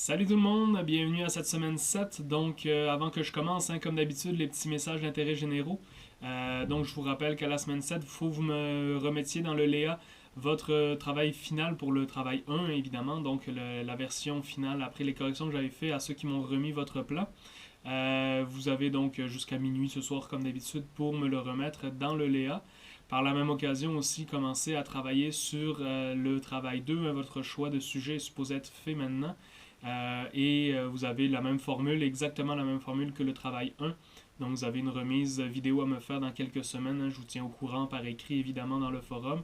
Salut tout le monde, bienvenue à cette semaine 7. Donc, avant que je commence, comme d'habitude, les petits messages d'intérêt généraux. Donc, je vous rappelle qu'à la semaine 7, il faut que vous me remettiez dans le Léa votre travail final pour le travail 1, évidemment. Donc, la version finale après les corrections que j'avais fait à ceux qui m'ont remis votre plat. Vous avez donc jusqu'à minuit ce soir, comme d'habitude, pour me le remettre dans le Léa. Par la même occasion aussi, commencer à travailler sur le travail 2. Votre choix de sujet est supposé être fait maintenant. Vous avez la même formule, exactement la même formule que le travail 1. Donc vous avez une remise vidéo à me faire dans quelques semaines. Je vous tiens au courant par écrit évidemment dans le forum.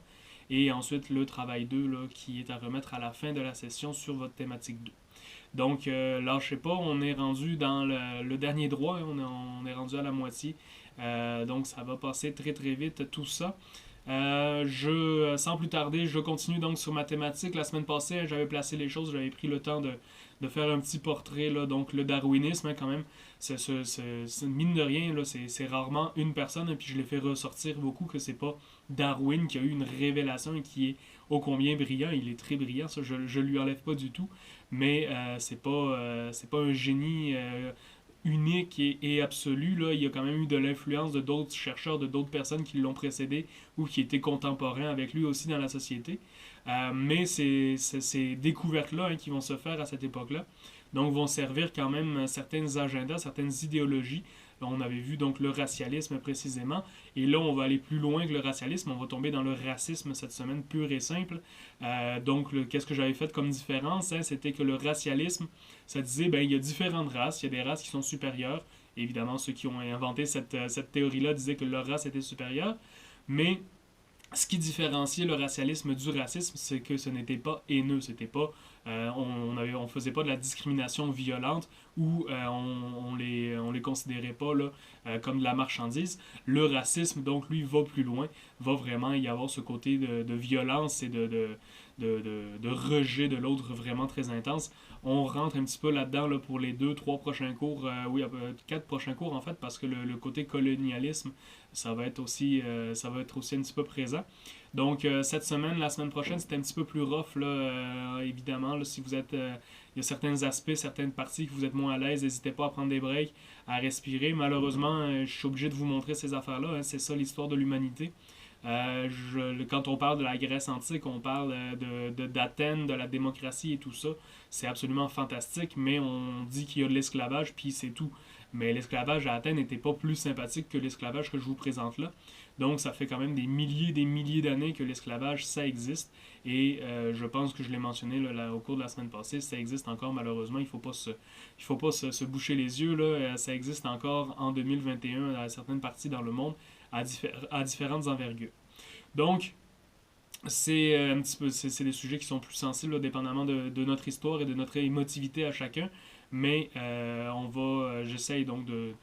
Et ensuite le travail 2 là, qui est à remettre à la fin de la session sur votre thématique 2. Donc lâchez pas, on est rendu dans le dernier droit, on est rendu à la moitié. Donc ça va passer très très vite tout ça. Sans plus tarder, je continue donc sur ma thématique. La semaine passée, j'avais placé les choses, j'avais pris le temps de faire un petit portrait, là, donc le darwinisme quand même. Mine de rien, là, c'est rarement une personne, et puis je l'ai fait ressortir beaucoup que c'est pas Darwin qui a eu une révélation et qui est ô combien brillant. Il est très brillant, ça je lui enlève pas du tout, mais c'est pas un génie unique et absolu. Là. Il y a quand même eu de l'influence de d'autres chercheurs, de d'autres personnes qui l'ont précédé ou qui étaient contemporains avec lui aussi dans la société. Mais ces découvertes-là qui vont se faire à cette époque-là, donc vont servir quand même certains agendas, certaines idéologies. On avait vu donc le racialisme précisément, et là on va aller plus loin que le racialisme, on va tomber dans le racisme cette semaine pur et simple. Qu'est-ce que j'avais fait comme différence, c'était que le racialisme, ça disait il y a différentes races, il y a des races qui sont supérieures. Évidemment, ceux qui ont inventé cette théorie-là disaient que leur race était supérieure, mais ce qui différenciait le racialisme du racisme, c'est que ce n'était pas haineux, c'était pas, on faisait pas de la discrimination violente ou on les considérait pas là, comme de la marchandise. Le racisme, donc, lui, va plus loin, va vraiment y avoir ce côté de violence et de rejet de l'autre vraiment très intense. On rentre un petit peu là-dedans là, pour les 2, 3 prochains cours, 4 prochains cours en fait, parce que le côté colonialisme, ça va être aussi un petit peu présent. Donc cette semaine, la semaine prochaine, c'était un petit peu plus rough là, évidemment. Là, si vous êtes, il y a certains aspects, certaines parties que vous êtes moins à l'aise, n'hésitez pas à prendre des breaks, à respirer. Malheureusement, je suis obligé de vous montrer ces affaires-là. C'est ça l'histoire de l'humanité. Quand on parle de la Grèce antique, on parle d'Athènes, de la démocratie et tout ça. C'est absolument fantastique, mais on dit qu'il y a de l'esclavage, puis c'est tout. Mais l'esclavage à Athènes n'était pas plus sympathique que l'esclavage que je vous présente là. Donc ça fait quand même des milliers d'années que l'esclavage, ça existe. Et je pense que je l'ai mentionné là, au cours de la semaine passée, ça existe encore malheureusement. Il faut pas se boucher les yeux. Là. Ça existe encore en 2021 dans certaines parties dans le monde à différentes envergures. Donc, c'est un petit peu, c'est des sujets qui sont plus sensibles, là, dépendamment de notre histoire et de notre émotivité à chacun. Mais j'essaye donc de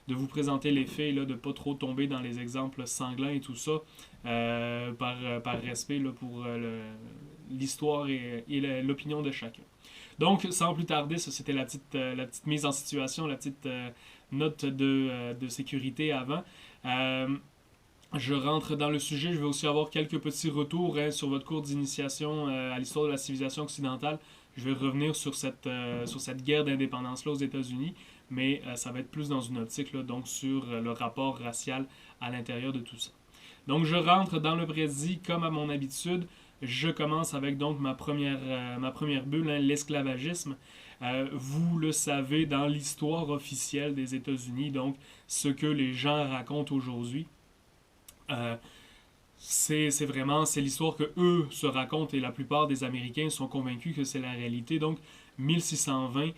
vous présenter les faits, là, de ne pas trop tomber dans les exemples sanglants et tout ça, par respect là, pour l'histoire et l'opinion de chacun. Donc, sans plus tarder, ça c'était la petite mise en situation, la petite note de sécurité avant. Euh, je rentre dans le sujet, je vais aussi avoir quelques petits retours sur votre cours d'initiation à l'histoire de la civilisation occidentale. Je vais revenir sur cette guerre d'indépendance-là aux États-Unis, mais ça va être plus dans une optique, là, donc sur le rapport racial à l'intérieur de tout ça. Donc je rentre dans le prédit comme à mon habitude. Je commence avec donc ma première bulle, l'esclavagisme. Vous le savez dans l'histoire officielle des États-Unis, donc ce que les gens racontent aujourd'hui. Euh, c'est l'histoire que eux se racontent et la plupart des Américains sont convaincus que c'est la réalité. Donc 1620,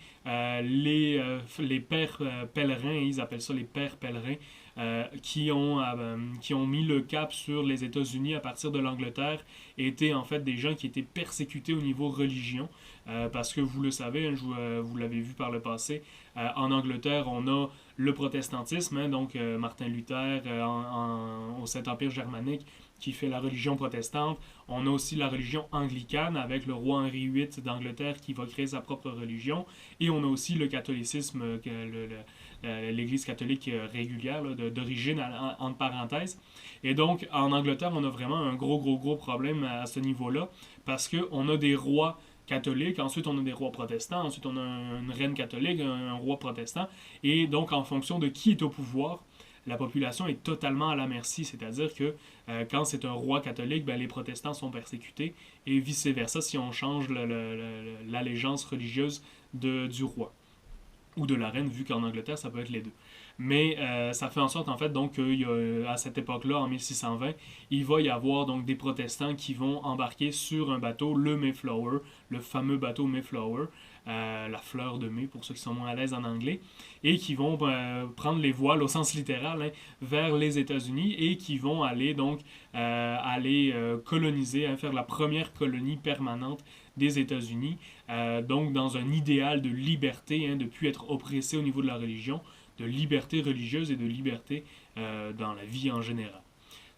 les pères pèlerins, ils appellent ça les pères pèlerins, qui ont mis le cap sur les États-Unis à partir de l'Angleterre, étaient en fait des gens qui étaient persécutés au niveau religion, parce que vous le savez, vous l'avez vu par le passé, en Angleterre, on a le protestantisme, donc Martin Luther au Saint-Empire germanique qui fait la religion protestante. On a aussi la religion anglicane avec le roi Henri VIII d'Angleterre qui va créer sa propre religion. Et on a aussi le catholicisme, l'Église catholique régulière, d'origine entre parenthèses. Et donc, en Angleterre, on a vraiment un gros problème à ce niveau-là parce qu'on a des rois catholiques, ensuite on a des rois protestants, ensuite on a une reine catholique, un roi protestant, et donc en fonction de qui est au pouvoir, la population est totalement à la merci, c'est-à-dire que quand c'est un roi catholique, ben, les protestants sont persécutés, et vice-versa si on change l'allégeance religieuse du roi ou de la reine, vu qu'en Angleterre, ça peut être les deux. Mais ça fait en sorte, en fait, donc, qu'à cette époque-là, en 1620, il va y avoir donc des protestants qui vont embarquer sur un bateau, le Mayflower, le fameux bateau Mayflower, la fleur de mai, pour ceux qui sont moins à l'aise en anglais, et qui vont prendre les voiles au sens littéral hein, vers les États-Unis et qui vont aller donc coloniser, hein, faire la première colonie permanente des États-Unis, donc dans un idéal de liberté, hein, de ne plus être oppressé au niveau de la religion, de liberté religieuse et de liberté dans la vie en général.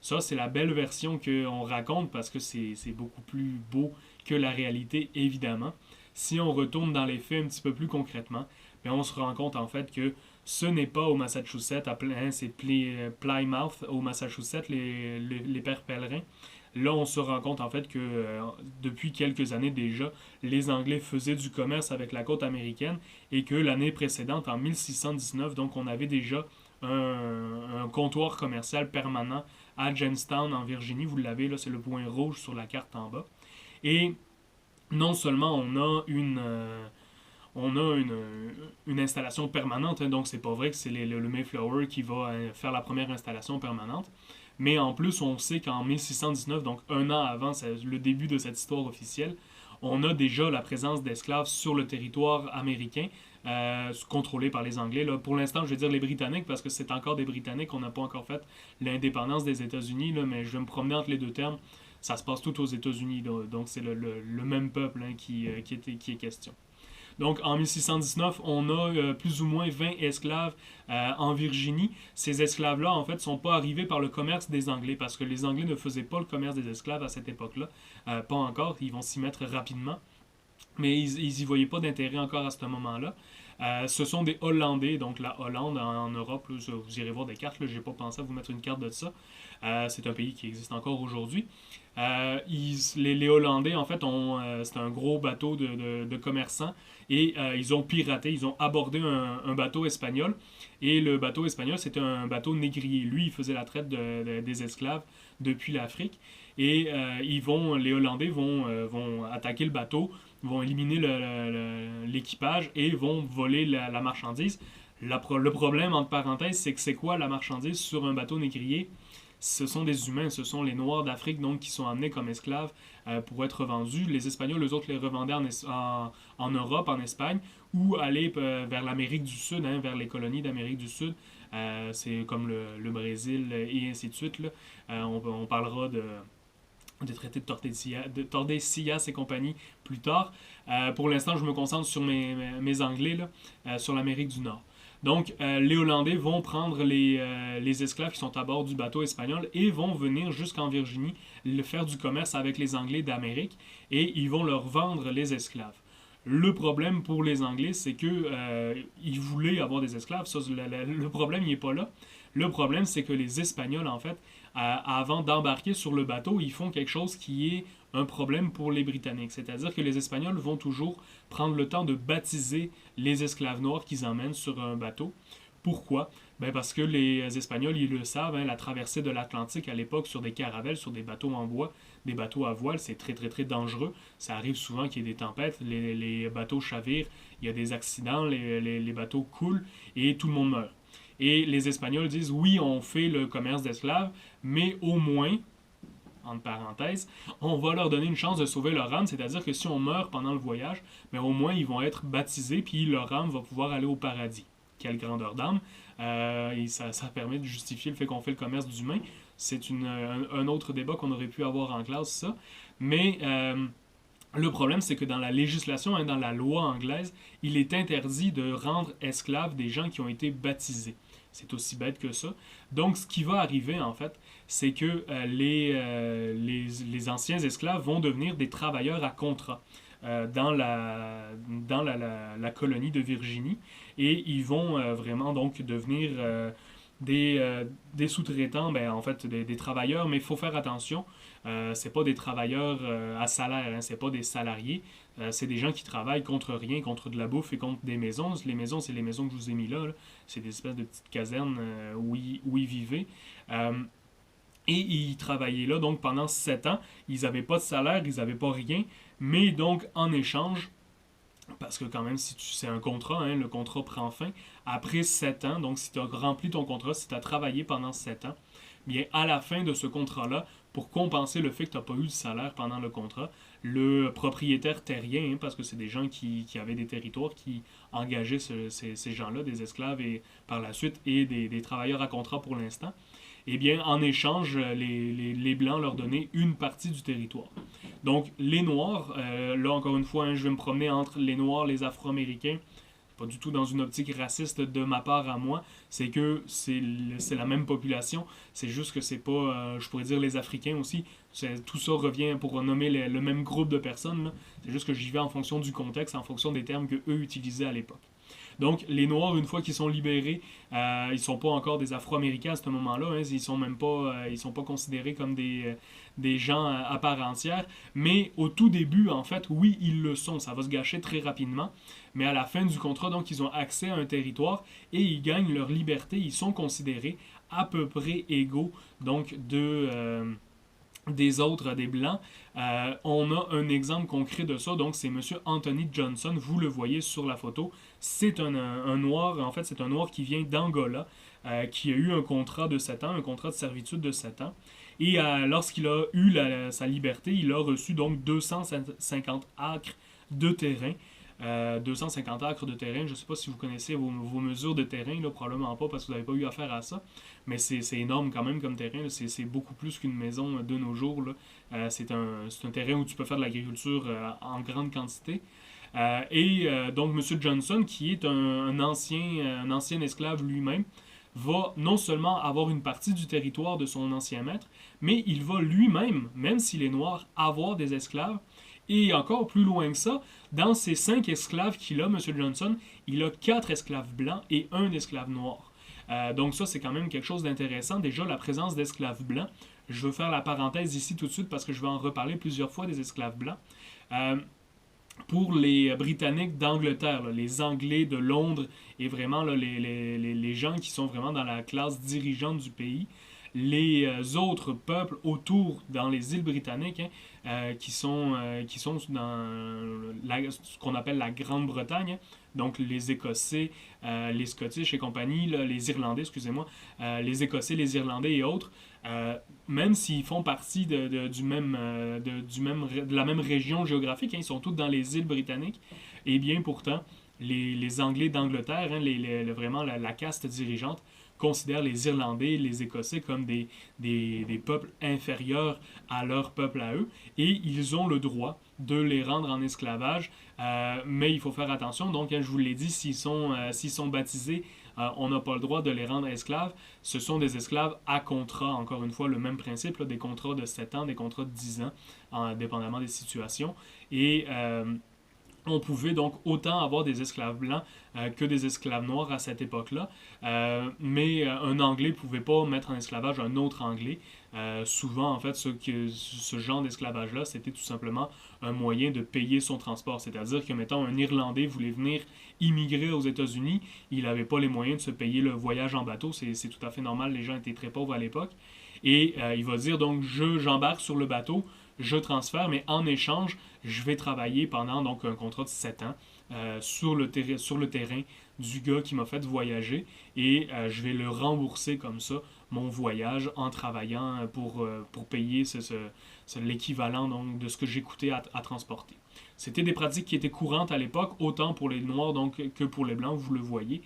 Ça, c'est la belle version qu'on raconte parce que c'est beaucoup plus beau que la réalité, évidemment. Si on retourne dans les faits un petit peu plus concrètement, bien, on se rend compte en fait que ce n'est pas au Massachusetts, hein, c'est Plymouth au Massachusetts, les pères pèlerins. Là, on se rend compte en fait que depuis quelques années déjà, les Anglais faisaient du commerce avec la côte américaine et que l'année précédente, en 1619, donc on avait déjà un comptoir commercial permanent à Jamestown en Virginie. Vous l'avez là, c'est le point rouge sur la carte en bas. Et non seulement on a une installation permanente, hein, donc c'est pas vrai que c'est le Mayflower qui va faire la première installation permanente, mais en plus on sait qu'en 1619, donc un an avant le début de cette histoire officielle, on a déjà la présence d'esclaves sur le territoire américain, contrôlé par les Anglais. Là. Pour l'instant, je vais dire les Britanniques, parce que c'est encore des Britanniques, on n'a pas encore fait l'indépendance des États-Unis, là, mais je vais me promener entre les deux termes. Ça se passe tout aux États-Unis, donc c'est le même peuple hein, qui est question. Donc en 1619, on a plus ou moins 20 esclaves en Virginie. Ces esclaves-là, en fait, ne sont pas arrivés par le commerce des Anglais, parce que les Anglais ne faisaient pas le commerce des esclaves à cette époque-là. Pas encore, ils vont s'y mettre rapidement. Mais ils n'y voyaient pas d'intérêt encore à ce moment-là. Ce sont des Hollandais, donc la Hollande en Europe, là, vous irez voir des cartes, je n'ai pas pensé à vous mettre une carte de ça. C'est un pays qui existe encore aujourd'hui. Les Hollandais, en fait, c'est un gros bateau de commerçants et ils ont piraté, ils ont abordé un bateau espagnol. Et le bateau espagnol, c'était un bateau négrier. Lui, il faisait la traite des esclaves depuis l'Afrique. Et les Hollandais vont attaquer le bateau, vont éliminer l'équipage et vont voler la marchandise. Le problème, entre parenthèses, c'est que c'est quoi la marchandise sur un bateau négrier? Ce sont des humains, ce sont les Noirs d'Afrique donc qui sont amenés comme esclaves pour être vendus. Les Espagnols, eux autres, les revendaient en Europe, en Espagne, ou aller vers l'Amérique du Sud, hein, vers les colonies d'Amérique du Sud. C'est comme le Brésil et ainsi de suite. Là. On parlera des traités de Tordesillas et compagnie plus tard. Pour l'instant, je me concentre sur mes Anglais, là, sur l'Amérique du Nord. Donc, les Hollandais vont prendre les esclaves qui sont à bord du bateau espagnol et vont venir jusqu'en Virginie faire du commerce avec les Anglais d'Amérique et ils vont leur vendre les esclaves. Le problème pour les Anglais, c'est qu'ils voulaient avoir des esclaves. Ça, le problème, il n'est pas là. Le problème, c'est que les Espagnols, en fait, avant d'embarquer sur le bateau, ils font quelque chose qui est un problème pour les Britanniques. C'est-à-dire que les Espagnols vont toujours prendre le temps de baptiser les esclaves noirs qu'ils emmènent sur un bateau. Pourquoi? Ben parce que les Espagnols, ils le savent, hein, la traversée de l'Atlantique à l'époque sur des caravelles, sur des bateaux en bois, des bateaux à voile, c'est très très très dangereux. Ça arrive souvent qu'il y ait des tempêtes, les bateaux chavirent, il y a des accidents, les bateaux coulent et tout le monde meurt. Et les Espagnols disent, oui, on fait le commerce d'esclaves, mais au moins, entre parenthèses, on va leur donner une chance de sauver leur âme, c'est-à-dire que si on meurt pendant le voyage, bien, au moins ils vont être baptisés, puis leur âme va pouvoir aller au paradis. Quelle grandeur d'âme. Et ça permet de justifier le fait qu'on fait le commerce d'humains. C'est un autre débat qu'on aurait pu avoir en classe, ça. Mais le problème, c'est que dans la législation, hein, dans la loi anglaise, il est interdit de rendre esclaves des gens qui ont été baptisés. C'est aussi bête que ça. Donc, ce qui va arriver, en fait, c'est que les anciens esclaves vont devenir des travailleurs à contrat dans la colonie de Virginie. Et ils vont vraiment donc devenir des sous-traitants, ben, en fait, des travailleurs. Mais il faut faire attention. C'est pas des travailleurs à salaire, hein, c'est pas des salariés. C'est des gens qui travaillent contre rien, contre de la bouffe et contre des maisons. Les maisons, c'est les maisons que je vous ai mis là. C'est des espèces de petites casernes où ils vivaient. Euh, et ils travaillaient là donc pendant 7 ans. Ils n'avaient pas de salaire, ils n'avaient pas rien. Mais donc en échange, parce que quand même, c'est un contrat, hein, le contrat prend fin. Après 7 ans, donc si tu as rempli ton contrat, si tu as travaillé pendant 7 ans, bien à la fin de ce contrat-là, pour compenser le fait que tu n'as pas eu de salaire pendant le contrat, le propriétaire terrien, hein, parce que c'est des gens qui avaient des territoires, qui engageaient ces gens-là, des esclaves et par la suite, et des travailleurs à contrat pour l'instant, eh bien, en échange, les Blancs leur donnaient une partie du territoire. Donc, les Noirs, là encore une fois, hein, je vais me promener entre les Noirs, les Afro-Américains, pas du tout dans une optique raciste de ma part à moi, c'est que c'est la même population, c'est juste que c'est pas, je pourrais dire les Africains aussi, tout ça revient pour nommer le même groupe de personnes, là. C'est juste que j'y vais en fonction du contexte, en fonction des termes que eux utilisaient à l'époque. Donc, les Noirs, une fois qu'ils sont libérés, ils sont pas encore des Afro-Américains à ce moment-là. Hein, ils sont même pas, ils sont pas considérés comme des gens à part entière. Mais au tout début, en fait, oui, ils le sont. Ça va se gâcher très rapidement. Mais à la fin du contrat, donc, ils ont accès à un territoire et ils gagnent leur liberté. Ils sont considérés à peu près égaux, donc, des autres, des Blancs. On a un exemple concret de ça, donc c'est M. Anthony Johnson, vous le voyez sur la photo. C'est un Noir, en fait c'est un Noir qui vient d'Angola, qui a eu un contrat de 7 ans, un contrat de servitude de 7 ans. Et lorsqu'il a eu sa liberté, il a reçu donc 250 acres de terrain. 250 acres de terrain, je ne sais pas si vous connaissez vos mesures de terrain, là, probablement pas parce que vous n'avez pas eu affaire à ça, mais c'est énorme quand même comme terrain, c'est beaucoup plus qu'une maison de nos jours. C'est un terrain où tu peux faire de l'agriculture en grande quantité. Donc M. Johnson, qui est un ancien esclave lui-même, va non seulement avoir une partie du territoire de son ancien maître, mais il va lui-même, même s'il est noir, avoir des esclaves. Et encore plus loin que ça, dans ces 5 esclaves qu'il a, M. Johnson, il a 4 esclaves blancs et un esclave noir. Donc ça, c'est quand même quelque chose d'intéressant. Déjà, la présence d'esclaves blancs. Je veux faire la parenthèse ici tout de suite parce que je vais en reparler plusieurs fois des esclaves blancs. Pour les Britanniques d'Angleterre, les Anglais de Londres et vraiment là, les gens qui sont vraiment dans la classe dirigeante du pays, les autres peuples autour dans les îles britanniques, hein, qui sont dans ce qu'on appelle la Grande-Bretagne, hein, donc les Écossais, les Scottish et compagnie, là, les Irlandais, excusez-moi, les Écossais, les Irlandais et autres, même s'ils font partie de la même région géographique, hein, ils sont tous dans les îles britanniques, et bien pourtant, les Anglais d'Angleterre, hein, vraiment la caste dirigeante, considèrent les Irlandais, les Écossais comme des peuples inférieurs à leur peuple à eux, et ils ont le droit de les rendre en esclavage, mais il faut faire attention, donc je vous l'ai dit, s'ils sont baptisés, on n'a pas le droit de les rendre esclaves. Ce sont des esclaves à contrat, encore une fois, le même principe, là, des contrats de 7 ans, des contrats de 10 ans, dépendamment des situations. Et on pouvait donc autant avoir des esclaves blancs que des esclaves noirs à cette époque-là. Mais un Anglais ne pouvait pas mettre en esclavage un autre Anglais. Souvent, en fait, ce genre d'esclavage-là, c'était tout simplement un moyen de payer son transport. C'est-à-dire que, mettons, un Irlandais voulait venir immigrer aux États-Unis, il n'avait pas les moyens de se payer le voyage en bateau. C'est tout à fait normal, les gens étaient très pauvres à l'époque. Et il va dire, donc, j'embarque sur le bateau, je transfère, mais en échange, je vais travailler pendant donc un contrat de 7 ans sur le terrain du gars qui m'a fait voyager et je vais le rembourser comme ça, mon voyage, en travaillant pour payer l'équivalent donc, de ce que j'ai coûté à transporter. C'était des pratiques qui étaient courantes à l'époque, autant pour les Noirs donc, que pour les Blancs, vous le voyez.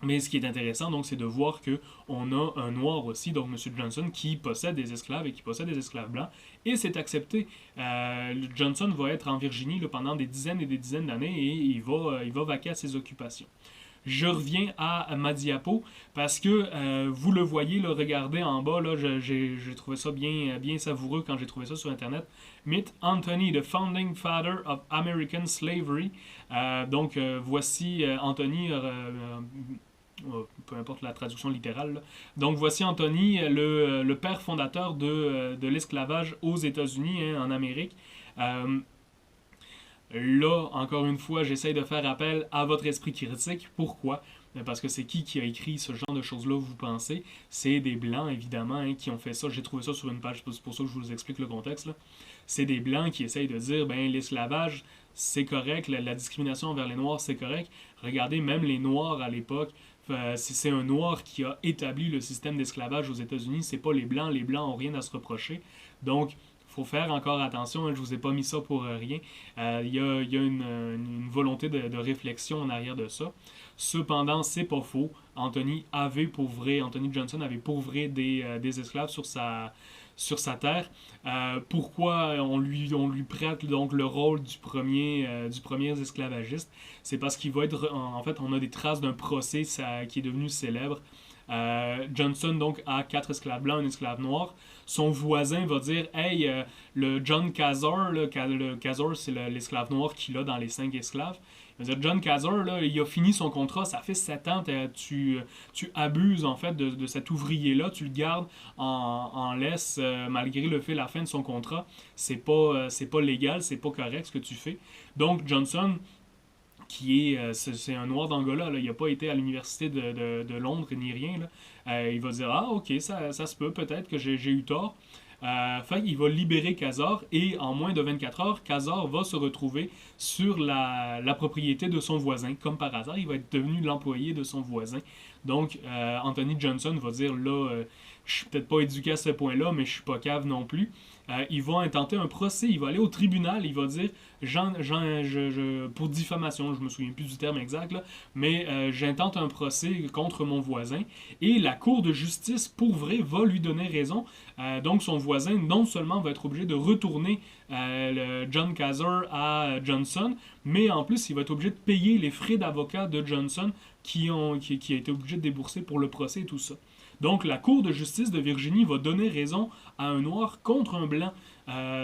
Mais ce qui est intéressant, donc, c'est de voir qu'on a un noir aussi, donc M. Johnson, qui possède des esclaves et qui possède des esclaves blancs, et c'est accepté. Johnson va être en Virginie là, pendant des dizaines et des dizaines d'années et il va vaquer à ses occupations. Je reviens à ma diapo parce que vous le voyez, là, regardez en bas, là, j'ai trouvé ça bien savoureux quand j'ai trouvé ça sur Internet. Meet Anthony, the founding father of American slavery. Donc, voici Anthony peu importe la traduction littérale. Là. Donc voici Anthony, le père fondateur de l'esclavage aux États-Unis, hein, en Amérique. Euh, Là, encore une fois, j'essaye de faire appel à votre esprit critique. Pourquoi? Parce que c'est qui a écrit ce genre de choses-là, vous pensez? C'est des Blancs, évidemment, hein, qui ont fait ça. J'ai trouvé ça sur une page, c'est pour ça que je vous explique le contexte. Là. C'est des Blancs qui essayent de dire, ben l'esclavage, c'est correct, la discrimination envers les Noirs, c'est correct. Regardez, même les Noirs à l'époque, c'est un Noir qui a établi le système d'esclavage aux États-Unis, c'est pas les Blancs. Les Blancs ont rien à se reprocher. Donc, faut faire encore attention, hein, je vous ai pas mis ça pour rien. Il y a une volonté de réflexion en arrière de ça. Cependant, c'est pas faux. Anthony Johnson avait pourvré des esclaves sur sa terre. Pourquoi on lui prête donc le rôle du premier esclavagiste? C'est parce qu'il va être... En fait, on a des traces d'un procès qui est devenu célèbre. Johnson donc a 4 esclaves blancs, un esclave noir. Son voisin va dire hey, le John Kazor, le Kazor c'est l'esclave noir qu'il a dans les 5 esclaves. Il va dire John Kazor, là, il a fini son contrat, ça fait 7 ans, tu abuses en fait de cet ouvrier-là, tu le gardes en laisse malgré la fin de son contrat. C'est pas légal, c'est pas correct ce que tu fais. Donc Johnson c'est un noir d'Angola, là. Il n'a pas été à l'université de Londres ni rien. Là. Il va dire ah ok ça se peut peut-être que j'ai eu tort. Fait il va libérer Kazor et en moins de 24 heures, Kazor va se retrouver sur la propriété de son voisin. Comme par hasard, il va être devenu l'employé de son voisin. Donc Anthony Johnson va dire là, je suis peut-être pas éduqué à ce point-là, mais je suis pas cave non plus. Il va intenter un procès, il va aller au tribunal, il va dire pour diffamation, je me souviens plus du terme exact, là, mais j'intente un procès contre mon voisin et la cour de justice pour vrai va lui donner raison. Donc son voisin non seulement va être obligé de retourner le John Kazor à Johnson, mais en plus il va être obligé de payer les frais d'avocat de Johnson qui a été obligé de débourser pour le procès et tout ça. Donc la Cour de justice de Virginie va donner raison à un noir contre un blanc.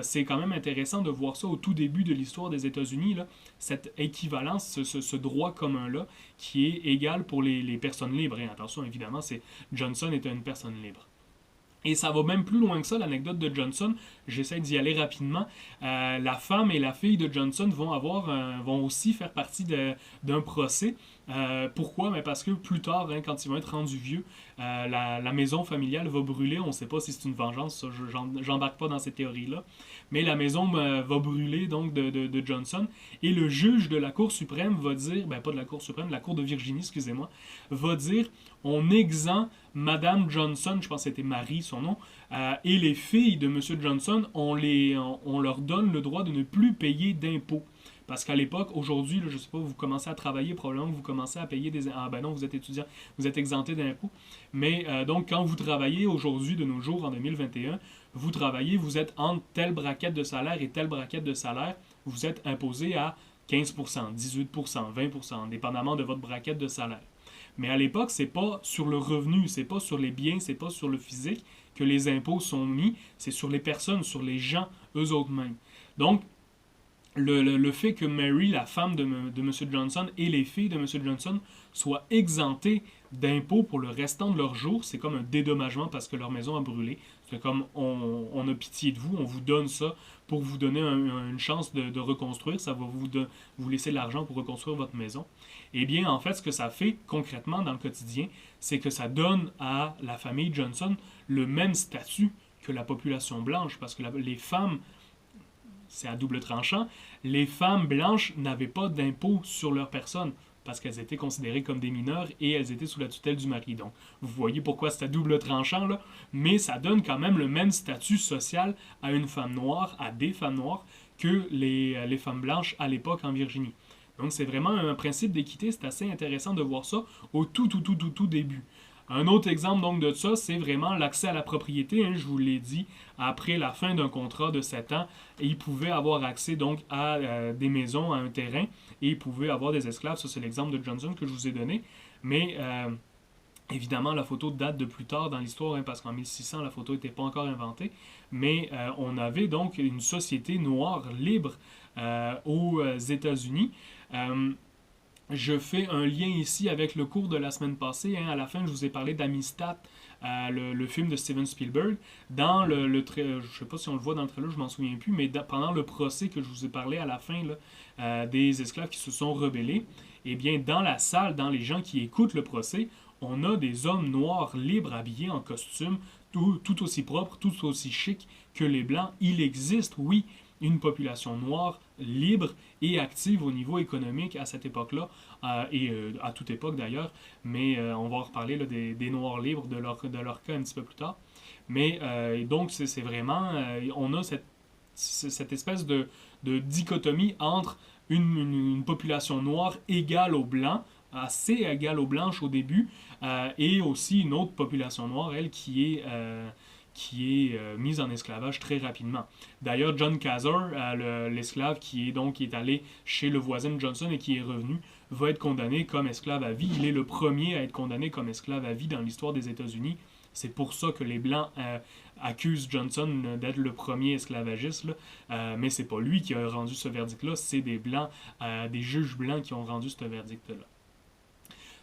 C'est quand même intéressant de voir ça au tout début de l'histoire des États-Unis, là, cette équivalence, ce droit commun-là, qui est égal pour les personnes libres. Et attention, évidemment, Johnson était une personne libre. Et ça va même plus loin que ça, l'anecdote de Johnson. J'essaie d'y aller rapidement. La femme et la fille de Johnson vont aussi faire partie d'un procès. Pourquoi? Mais parce que plus tard, hein, quand ils vont être rendus vieux, la maison familiale va brûler. On ne sait pas si c'est une vengeance, ça, j'embarque pas dans cette théorie-là. Mais la maison va brûler donc de Johnson. Et le juge de la Cour suprême va dire, ben pas de la Cour suprême, de la Cour de Virginie, excusez-moi, va dire on exempt Madame Johnson, je pense que c'était Marie son nom, et les filles de Monsieur Johnson, on leur donne le droit de ne plus payer d'impôts. Parce qu'à l'époque, aujourd'hui, je ne sais pas, vous commencez à travailler, probablement que vous commencez à payer des... Ah ben non, vous êtes étudiant, vous êtes exempté d'impôts. Mais donc, quand vous travaillez aujourd'hui, de nos jours, en 2021, vous travaillez, vous êtes entre telle braquette de salaire et telle braquette de salaire, vous êtes imposé à 15%, 18%, 20%, dépendamment de votre braquette de salaire. Mais à l'époque, c'est pas sur le revenu, c'est pas sur les biens, c'est pas sur le physique que les impôts sont mis, c'est sur les personnes, sur les gens, eux autres mêmes. Donc, le fait que Mary, la femme de M. Johnson, et les filles de M. Johnson soient exemptées d'impôts pour le restant de leur jour, c'est comme un dédommagement parce que leur maison a brûlé. C'est comme on a pitié de vous, on vous donne ça pour vous donner une chance de reconstruire, ça va vous laisser de l'argent pour reconstruire votre maison. Eh bien, en fait, ce que ça fait concrètement dans le quotidien, c'est que ça donne à la famille Johnson le même statut que la population blanche, parce que les femmes, c'est à double tranchant, les femmes blanches n'avaient pas d'impôt sur leur personne parce qu'elles étaient considérées comme des mineurs et elles étaient sous la tutelle du mari. Donc, vous voyez pourquoi c'est à double tranchant, là, mais ça donne quand même le même statut social à une femme noire, à des femmes noires, que les femmes blanches à l'époque en Virginie. Donc, c'est vraiment un principe d'équité, c'est assez intéressant de voir ça au tout début. Un autre exemple donc de ça, c'est vraiment l'accès à la propriété. Hein, je vous l'ai dit, après la fin d'un contrat de 7 ans, ils pouvaient avoir accès donc à des maisons, à un terrain, et ils pouvaient avoir des esclaves. Ça, c'est l'exemple de Johnson que je vous ai donné. Mais évidemment, la photo date de plus tard dans l'histoire, hein, parce qu'en 1600, la photo n'était pas encore inventée. Mais on avait donc une société noire libre aux États-Unis. Je fais un lien ici avec le cours de la semaine passée. À la fin, je vous ai parlé d'Amistad, le film de Steven Spielberg. Dans je ne sais pas si on le voit dans le trailer, je m'en souviens plus, mais pendant le procès que je vous ai parlé à la fin là, des esclaves qui se sont rebellés, eh bien, dans la salle, dans les gens qui écoutent le procès, on a des hommes noirs libres habillés en costume, tout aussi propres, tout aussi chic que les blancs. Il existe, oui, une population noire libre et active au niveau économique à cette époque-là, à toute époque d'ailleurs, mais on va en reparler là, des Noirs libres, de leur cas un petit peu plus tard. Mais donc c'est vraiment, on a cette espèce de dichotomie entre une population noire égale aux blancs, assez égale aux blanches au début, et aussi une autre population noire, elle, qui est mise en esclavage très rapidement. D'ailleurs, John Kaiser, l'esclave qui est allé chez le voisin Johnson et qui est revenu, va être condamné comme esclave à vie. Il est le premier à être condamné comme esclave à vie dans l'histoire des États-Unis. C'est pour ça que les Blancs accusent Johnson d'être le premier esclavagiste, mais c'est pas lui qui a rendu ce verdict-là, c'est des Blancs, des juges blancs qui ont rendu ce verdict-là.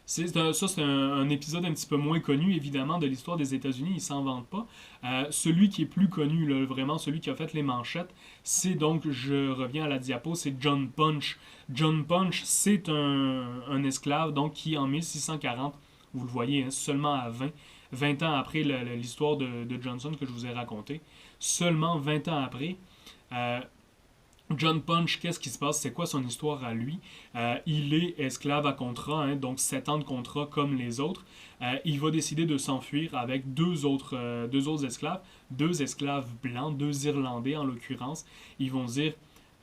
C'est un épisode un petit peu moins connu, évidemment, de l'histoire des États-Unis. Il s'en vante pas. Celui qui est plus connu, là, vraiment celui qui a fait les manchettes, c'est donc, je reviens à la diapo, c'est John Punch. John Punch, c'est un esclave donc qui, en 1640, vous le voyez, seulement à 20 ans après l'histoire de Johnson que je vous ai raconté, seulement 20 ans après, John Punch, qu'est-ce qui se passe? C'est quoi son histoire à lui? Il est esclave à contrat, donc 7 ans de contrat comme les autres. Il va décider de s'enfuir avec deux autres esclaves, deux esclaves blancs, deux Irlandais en l'occurrence. Ils vont dire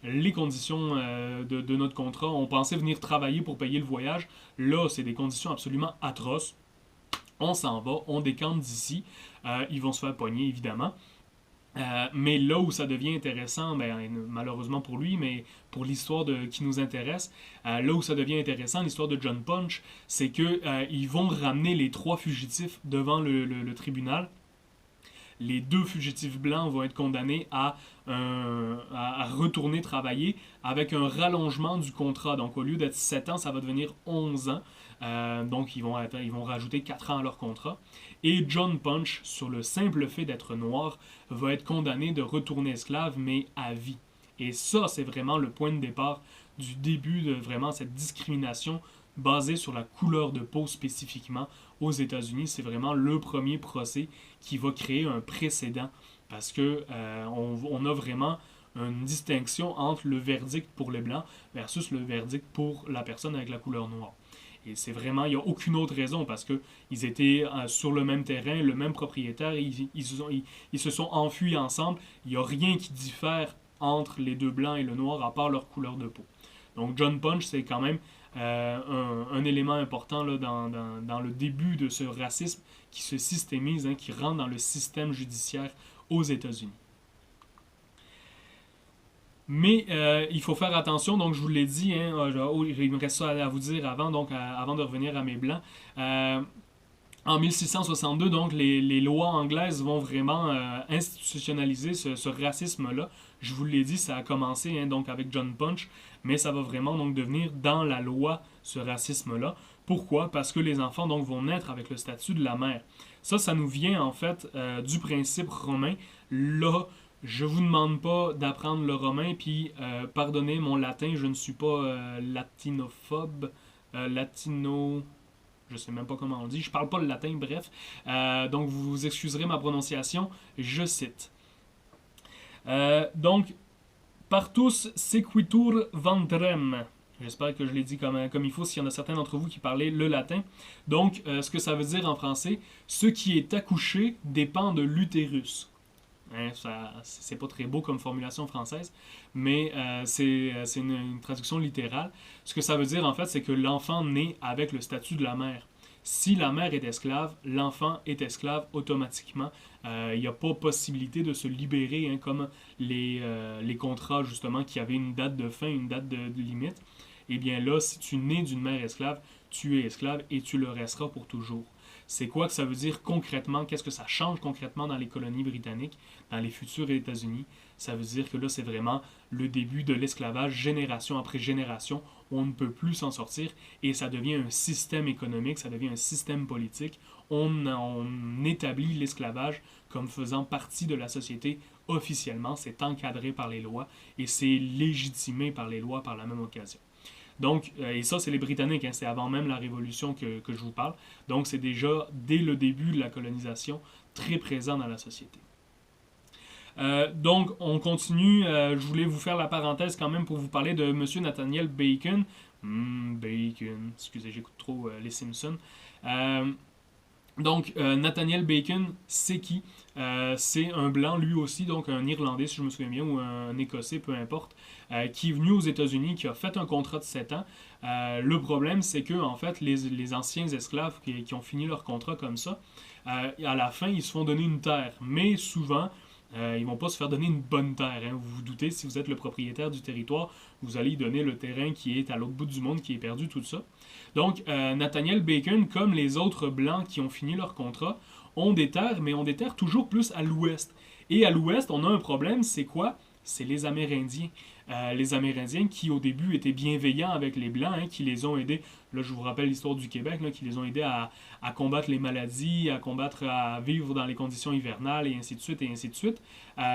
les conditions de notre contrat, on pensait venir travailler pour payer le voyage. Là, c'est des conditions absolument atroces. On s'en va, on décampe d'ici. Ils vont se faire pogner, évidemment. Mais là où ça devient intéressant, malheureusement pour lui, mais pour l'histoire qui nous intéresse, là où ça devient intéressant, l'histoire de John Punch, c'est qu'ils vont ramener les 3 fugitifs devant le tribunal. Les 2 fugitifs blancs vont être condamnés à retourner travailler avec un rallongement du contrat. Donc au lieu d'être 7 ans, ça va devenir 11 ans. Donc ils vont rajouter 4 ans à leur contrat. Et John Punch, sur le simple fait d'être noir, va être condamné de retourner esclave, mais à vie. Et ça, c'est vraiment le point de départ du début de vraiment cette discrimination basée sur la couleur de peau spécifiquement aux États-Unis. C'est vraiment le premier procès qui va créer un précédent parce que on a vraiment une distinction entre le verdict pour les blancs versus le verdict pour la personne avec la couleur noire. Et c'est vraiment, il n'y a aucune autre raison parce qu'ils étaient sur le même terrain, le même propriétaire, ils se sont enfuis ensemble. Il n'y a rien qui diffère entre les 2 blancs et le noir à part leur couleur de peau. Donc John Punch, c'est quand même un élément important là, dans le début de ce racisme qui se systémise, qui rentre dans le système judiciaire aux États-Unis. Mais il faut faire attention, donc je vous l'ai dit, il me reste ça à vous dire avant, donc avant de revenir à mes blancs. En 1662, donc, les lois anglaises vont vraiment institutionnaliser ce racisme-là. Je vous l'ai dit, ça a commencé donc avec John Punch, mais ça va vraiment donc devenir dans la loi ce racisme-là. Pourquoi? Parce que les enfants donc vont naître avec le statut de la mère. Ça nous vient en fait du principe romain. Là, je vous demande pas d'apprendre le romain, puis pardonnez mon latin, je ne suis pas latinophobe, je sais même pas comment on dit, je parle pas le latin, bref. Donc vous excuserez ma prononciation, je cite. Donc, partus sequitur vendrem. J'espère que je l'ai dit comme il faut, s'il y en a certains d'entre vous qui parlaient le latin. Donc, ce que ça veut dire en français, ce qui est accouché dépend de l'utérus. C'est pas très beau comme formulation française, mais c'est une traduction littérale. Ce que ça veut dire, en fait, c'est que l'enfant naît avec le statut de la mère. Si la mère est esclave, l'enfant est esclave automatiquement. Il n'y a pas possibilité de se libérer, comme les contrats, justement, qui avaient une date de fin, une date de limite. Eh bien là, si tu nais d'une mère esclave, tu es esclave et tu le resteras pour toujours. C'est quoi que ça veut dire concrètement? Qu'est-ce que ça change concrètement dans les colonies britanniques, dans les futurs États-Unis? ça veut dire que là, c'est vraiment le début de l'esclavage, génération après génération. On ne peut plus s'en sortir et ça devient un système économique, ça devient un système politique. On établit l'esclavage comme faisant partie de la société officiellement. C'est encadré par les lois et c'est légitimé par les lois par la même occasion. Donc, et ça, c'est les Britanniques, hein, c'est avant même la Révolution que je vous parle. Donc, c'est déjà, dès le début de la colonisation, très présent dans la société. Donc, on continue. Je voulais vous faire la parenthèse quand même pour vous parler de M. Nathaniel Bacon. Bacon. Excusez, j'écoute trop les Simpsons. Donc, Nathaniel Bacon, c'est qui? C'est un blanc, lui aussi, donc un Irlandais, si je me souviens bien, ou un Écossais, peu importe, qui est venu aux États-Unis, qui a fait un contrat de 7 ans. Le problème, c'est que, en fait, les anciens esclaves qui ont fini leur contrat comme ça, à la fin, ils se font donner une terre. Mais souvent, ils vont pas se faire donner une bonne terre. Hein. Vous vous doutez, si vous êtes le propriétaire du territoire, vous allez y donner le terrain qui est à l'autre bout du monde, qui est perdu, tout ça. Donc, Nathaniel Bacon, comme les autres Blancs qui ont fini leur contrat, ont des terres, mais ont des terres toujours plus à l'ouest. Et à l'ouest, on a un problème, c'est quoi? C'est les Amérindiens. Les Amérindiens qui, au début, étaient bienveillants avec les Blancs, hein, qui les ont aidés, là, je vous rappelle l'histoire du Québec, là, qui les ont aidés à combattre les maladies, à vivre dans les conditions hivernales, et ainsi de suite, et ainsi de suite.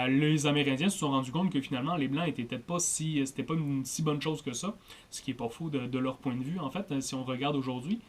Les Amérindiens se sont rendus compte que, finalement, les Blancs étaient peut-être pas c'était pas une si bonne chose que ça, ce qui est pas faux de leur point de vue, en fait, si on regarde aujourd'hui.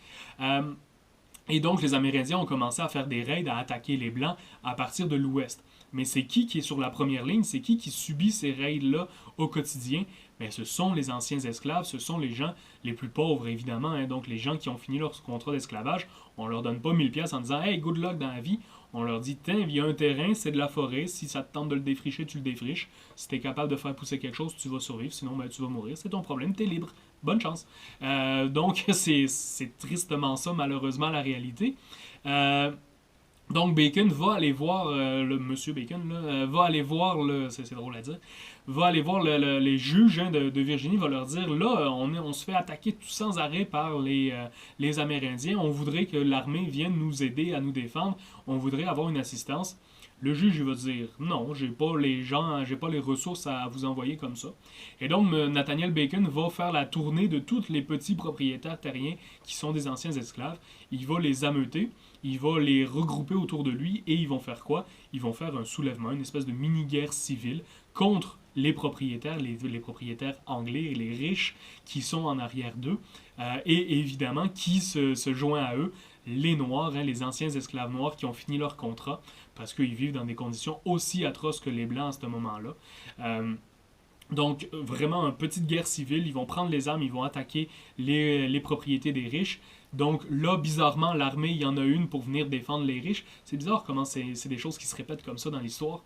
Et donc, les Amérindiens ont commencé à faire des raids, à attaquer les Blancs à partir de l'ouest. Mais c'est qui est sur la première ligne? C'est qui subit ces raids-là au quotidien? Bien, ce sont les anciens esclaves, ce sont les gens les plus pauvres, évidemment. Hein. Donc, les gens qui ont fini leur contrat d'esclavage, on leur donne pas 1000 pièces en disant « Hey, good luck dans la vie ». On leur dit « Tiens, il y a un terrain, c'est de la forêt. Si ça te tente de le défricher, tu le défriches. Si tu es capable de faire pousser quelque chose, tu vas survivre. Sinon, ben, tu vas mourir. C'est ton problème, tu es libre. Bonne chance. » Donc, c'est tristement ça, malheureusement, la réalité. Donc Bacon va aller voir, le monsieur Bacon, là, va aller voir, c'est drôle à dire, va aller voir les juges hein, de Virginie, va leur dire, là, on se fait attaquer tout sans arrêt par les Amérindiens, on voudrait que l'armée vienne nous aider à nous défendre, on voudrait avoir une assistance. Le juge, il va dire, non, j'ai pas les ressources à vous envoyer comme ça. Et donc, Nathaniel Bacon va faire la tournée de tous les petits propriétaires terriens qui sont des anciens esclaves. Il va les ameuter, il va les regrouper autour de lui et ils vont faire quoi? Ils vont faire un soulèvement, une espèce de mini-guerre civile contre les propriétaires, les propriétaires anglais et les riches qui sont en arrière d'eux. Et évidemment, qui se joint à eux? Les Noirs, hein, les anciens esclaves noirs qui ont fini leur contrat parce qu'ils vivent dans des conditions aussi atroces que les Blancs à ce moment-là. Donc, vraiment, une petite guerre civile. Ils vont prendre les armes, ils vont attaquer les propriétés des riches. Donc là, bizarrement, l'armée, il y en a une pour venir défendre les riches. C'est bizarre comment c'est des choses qui se répètent comme ça dans l'histoire.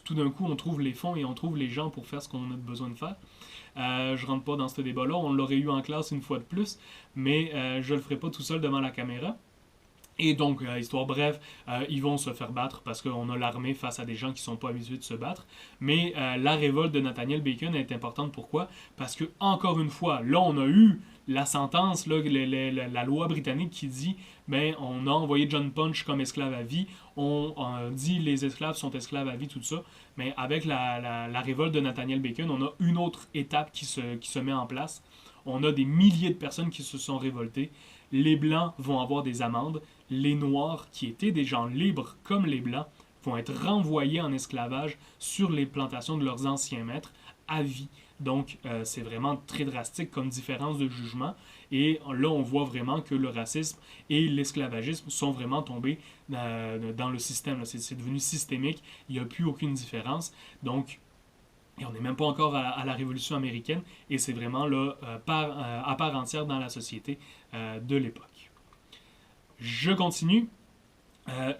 Tout d'un coup, on trouve les fonds et on trouve les gens pour faire ce qu'on a besoin de faire. Je rentre pas dans ce débat-là. On l'aurait eu en classe une fois de plus, mais je le ferai pas tout seul devant la caméra. Et donc, histoire brève, ils vont se faire battre parce qu'on a l'armée face à des gens qui ne sont pas habitués de se battre. Mais la révolte de Nathaniel Bacon est importante. Pourquoi? Parce que, encore une fois, là, on a eu la sentence, là, la loi britannique qui dit ben, on a envoyé John Punch comme esclave à vie, on dit les esclaves sont esclaves à vie, tout ça. Mais avec la révolte de Nathaniel Bacon, on a une autre étape qui se met en place. On a des milliers de personnes qui se sont révoltées. Les Blancs vont avoir des amendes. Les Noirs, qui étaient des gens libres comme les Blancs, vont être renvoyés en esclavage sur les plantations de leurs anciens maîtres à vie. Donc, c'est vraiment très drastique comme différence de jugement. Et là, on voit vraiment que le racisme et l'esclavagisme sont vraiment tombés dans le système. C'est devenu systémique. Il n'y a plus aucune différence. Donc, et on n'est même pas encore à la Révolution américaine. Et c'est vraiment là, à part entière dans la société de l'époque. Je continue.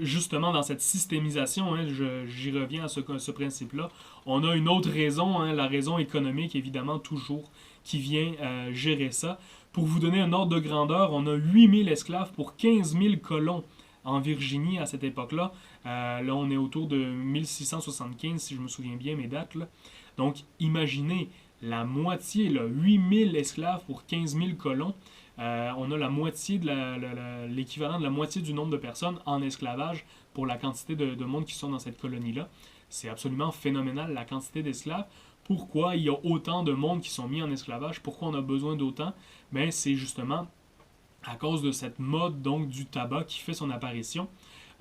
Justement, dans cette systémisation, hein, j'y reviens à ce principe-là, on a une autre raison, hein, la raison économique, évidemment, toujours, qui vient gérer ça. Pour vous donner un ordre de grandeur, on a 8000 esclaves pour 15 000 colons en Virginie à cette époque-là. Là, on est autour de 1675, si je me souviens bien mes dates. Là. Donc, imaginez la moitié, là, 8000 esclaves pour 15 000 colons. On a la moitié de l'équivalent de la moitié du nombre de personnes en esclavage pour la quantité de monde qui sont dans cette colonie-là. c'est absolument phénoménal la quantité d'esclaves. Pourquoi il y a autant de monde qui sont mis en esclavage? Pourquoi on a besoin d'autant? Ben, c'est justement à cause de cette mode donc du tabac qui fait son apparition.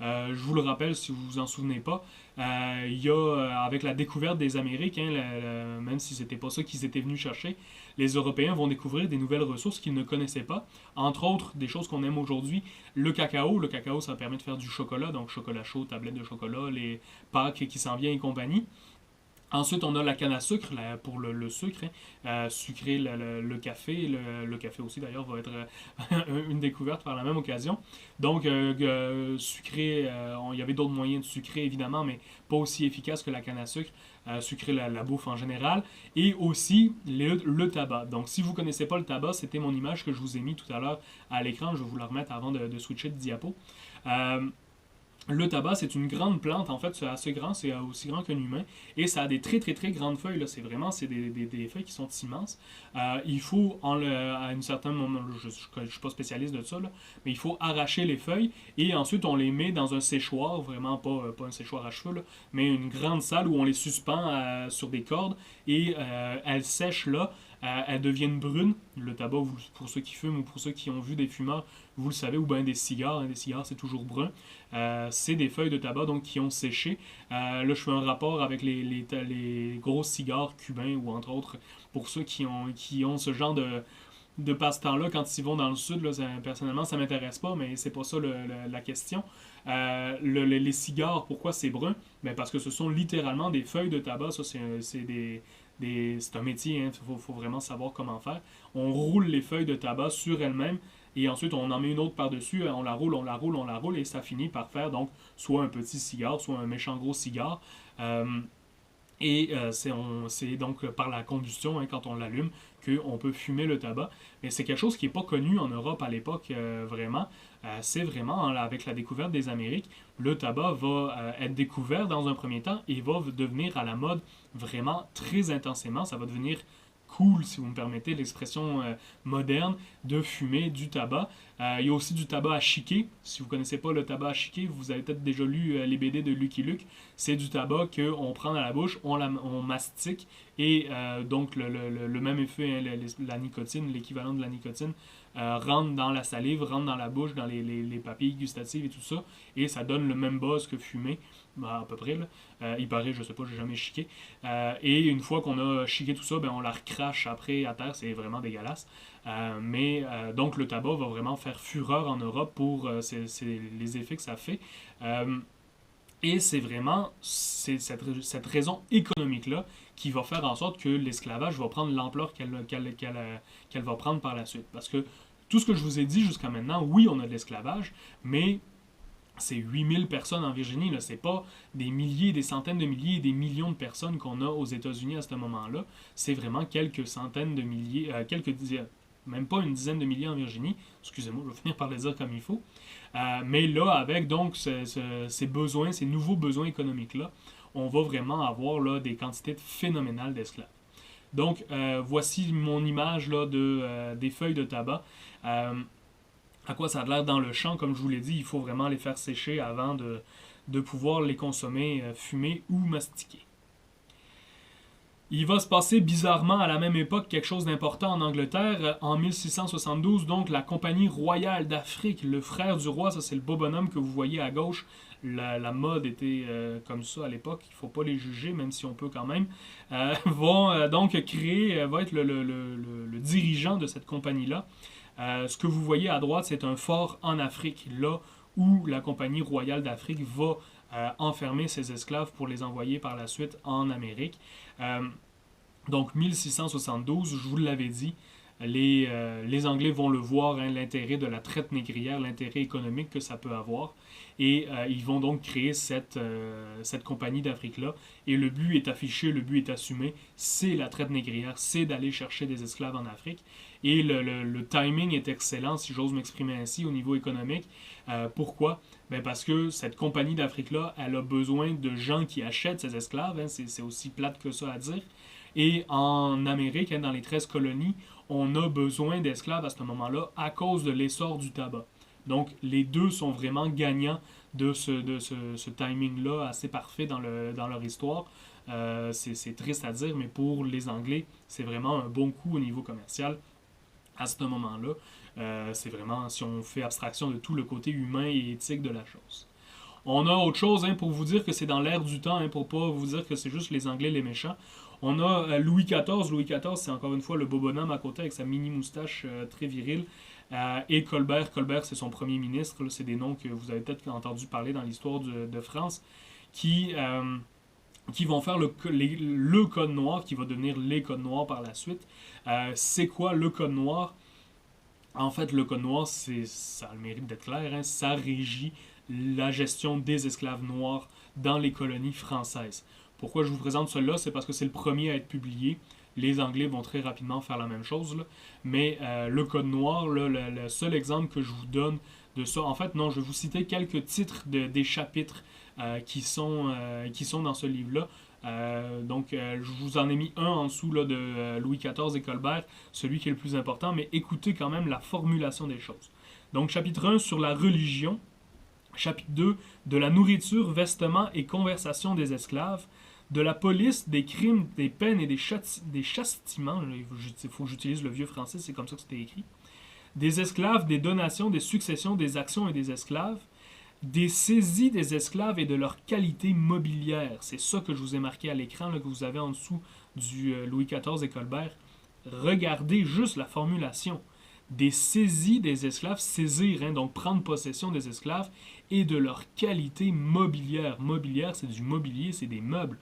Je vous le rappelle si vous vous en souvenez pas, il y a avec la découverte des Amériques, hein, même si c'était pas ça qu'ils étaient venus chercher, les Européens vont découvrir des nouvelles ressources qu'ils ne connaissaient pas. Entre autres, des choses qu'on aime aujourd'hui, le cacao. Le cacao, ça permet de faire du chocolat, donc chocolat chaud, tablette de chocolat, les Pâques qui s'en vient et compagnie. Ensuite, on a la canne à sucre pour le sucre, hein, sucrer le café. Le café aussi, d'ailleurs, va être une découverte par la même occasion. Donc, sucrer, il y avait d'autres moyens de sucrer, évidemment, mais pas aussi efficaces que la canne à sucre. Sucrer la bouffe en général. Et aussi le tabac. Donc, si vous ne connaissez pas le tabac, c'était mon image que je vous ai mis tout à l'heure à l'écran. Je vais vous la remettre avant de switcher de diapo. Le tabac, c'est une grande plante, en fait, c'est assez grand, c'est aussi grand qu'un humain, et ça a des très très très grandes feuilles, là. C'est vraiment, c'est des feuilles qui sont immenses. Il faut, à un certain moment, je ne suis pas spécialiste de ça, là, mais il faut arracher les feuilles, et ensuite on les met dans un séchoir, vraiment pas un séchoir à cheveux, là, mais une grande salle où on les suspend sur des cordes, et elles sèchent là. Elles deviennent brunes. Le tabac, pour ceux qui fument ou pour ceux qui ont vu des fumeurs, vous le savez, ou bien des cigares. Hein, des cigares, c'est toujours brun. C'est des feuilles de tabac donc, qui ont séché. Là, je fais un rapport avec les gros cigares cubains, ou entre autres, pour ceux qui ont ce genre de passe-temps-là quand ils vont dans le sud. Là, personnellement, ça m'intéresse pas, mais c'est pas ça la question. Les cigares, pourquoi c'est brun? Ben, parce que ce sont littéralement des feuilles de tabac. Ça, c'est un métier, il faut vraiment savoir comment faire. On roule les feuilles de tabac sur elles-mêmes et ensuite on en met une autre par-dessus, on la roule, on la roule, on la roule et ça finit par faire donc soit un petit cigare, soit un méchant gros cigare. C'est donc par la combustion, hein, quand on l'allume, qu'on peut fumer le tabac. Mais c'est quelque chose qui n'est pas connu en Europe à l'époque, vraiment. C'est vraiment, avec la découverte des Amériques, le tabac va être découvert dans un premier temps et va devenir à la mode vraiment très intensément. Ça va devenir cool, si vous me permettez l'expression moderne, de fumer du tabac. Il y a aussi du tabac à chiquer. Si vous ne connaissez pas le tabac à chiquer, vous avez peut-être déjà lu les BD de Lucky Luke. C'est du tabac qu'on prend dans la bouche, on mastique, et donc le même effet, hein, la nicotine, l'équivalent de la nicotine, rentre dans la salive, rentre dans la bouche, dans les papilles gustatives et tout ça, et ça donne le même buzz que fumer, à peu près. Là. Il paraît, je sais pas, j'ai jamais chiqué. Et une fois qu'on a chiqué tout ça, ben, on la recrache après à terre, c'est vraiment dégueulasse. Donc le tabac va vraiment faire fureur en Europe pour les effets que ça fait. Et c'est vraiment cette raison économique-là qui va faire en sorte que l'esclavage va prendre l'ampleur qu'elle va prendre par la suite. Parce que tout ce que je vous ai dit jusqu'à maintenant, oui, on a de l'esclavage, mais c'est 8000 personnes en Virginie. Là. C'est pas des milliers, des centaines de milliers et des millions de personnes qu'on a aux États-Unis à ce moment-là. C'est vraiment quelques centaines de milliers, même pas une dizaine de milliers en Virginie. Excusez-moi, je vais finir par le dire comme il faut. Mais là, avec donc ces besoins, ces nouveaux besoins économiques-là, on va vraiment avoir là, des quantités phénoménales d'esclaves. Donc, voici mon image là, des feuilles de tabac. À quoi ça a l'air dans le champ, comme je vous l'ai dit, il faut vraiment les faire sécher avant de pouvoir les consommer, fumer ou mastiquer. Il va se passer bizarrement à la même époque quelque chose d'important en Angleterre. En 1672, donc, la Compagnie royale d'Afrique, le frère du roi, ça c'est le beau bonhomme que vous voyez à gauche. La mode était comme ça à l'époque, il ne faut pas les juger, même si on peut quand même. Vont donc créer, va être le dirigeant de cette compagnie-là. Ce que vous voyez à droite, c'est un fort en Afrique, là où la Compagnie royale d'Afrique va enfermer ses esclaves pour les envoyer par la suite en Amérique. Donc 1672, je vous l'avais dit, les Anglais vont le voir, hein, l'intérêt de la traite négrière, l'intérêt économique que ça peut avoir. Et ils vont donc créer cette compagnie d'Afrique-là. Et le but est affiché, le but est assumé, c'est la traite négrière, c'est d'aller chercher des esclaves en Afrique. Et le timing est excellent, si j'ose m'exprimer ainsi, au niveau économique. Pourquoi? Ben parce que cette compagnie d'Afrique-là, elle a besoin de gens qui achètent ces esclaves. Hein, c'est aussi plate que ça à dire. Et en Amérique, hein, dans les 13 colonies, on a besoin d'esclaves à ce moment-là à cause de l'essor du tabac. Donc, les deux sont vraiment gagnants de ce timing-là assez parfait dans leur histoire. C'est triste à dire, mais pour les Anglais, c'est vraiment un bon coup au niveau commercial à ce moment-là. C'est vraiment, si on fait abstraction de tout le côté humain et éthique de la chose. On a autre chose pour vous dire que c'est dans l'air du temps, pour pas vous dire que c'est juste les Anglais les méchants. On a Louis XIV. Louis XIV, c'est encore une fois le beau bonhomme à côté avec sa mini moustache très virile. Et Colbert. Colbert, c'est son premier ministre. Là, c'est des noms que vous avez peut-être entendu parler dans l'histoire de France, qui vont faire le code noir, qui va devenir les codes noirs par la suite. C'est quoi le code noir? En fait, le code noir, ça a le mérite d'être clair, ça régit la gestion des esclaves noirs dans les colonies françaises. Pourquoi je vous présente cela? C'est parce que c'est le premier à être publié. Les Anglais vont très rapidement faire la même chose. Là. Mais le code noir, là, le seul exemple que je vous donne de ça, en fait, non, je vais vous citer quelques titres des chapitres qui sont dans ce livre-là. Je vous en ai mis un en dessous là, de Louis XIV et Colbert, celui qui est le plus important, mais écoutez quand même la formulation des choses. Donc, chapitre 1 sur la religion. Chapitre 2 de la nourriture, vestements et conversation des esclaves. De la police, des crimes, des peines et des châtiments. Il faut que j'utilise le vieux français, c'est comme ça que c'était écrit. Des esclaves, des donations, des successions, des actions et des esclaves. Des saisies des esclaves et de leur qualité mobilière. C'est ça que je vous ai marqué à l'écran, là, que vous avez en dessous du Louis XIV et Colbert. Regardez juste la formulation. Des saisies des esclaves, saisir, donc prendre possession des esclaves, et de leur qualité mobilière. Mobilière, c'est du mobilier, c'est des meubles.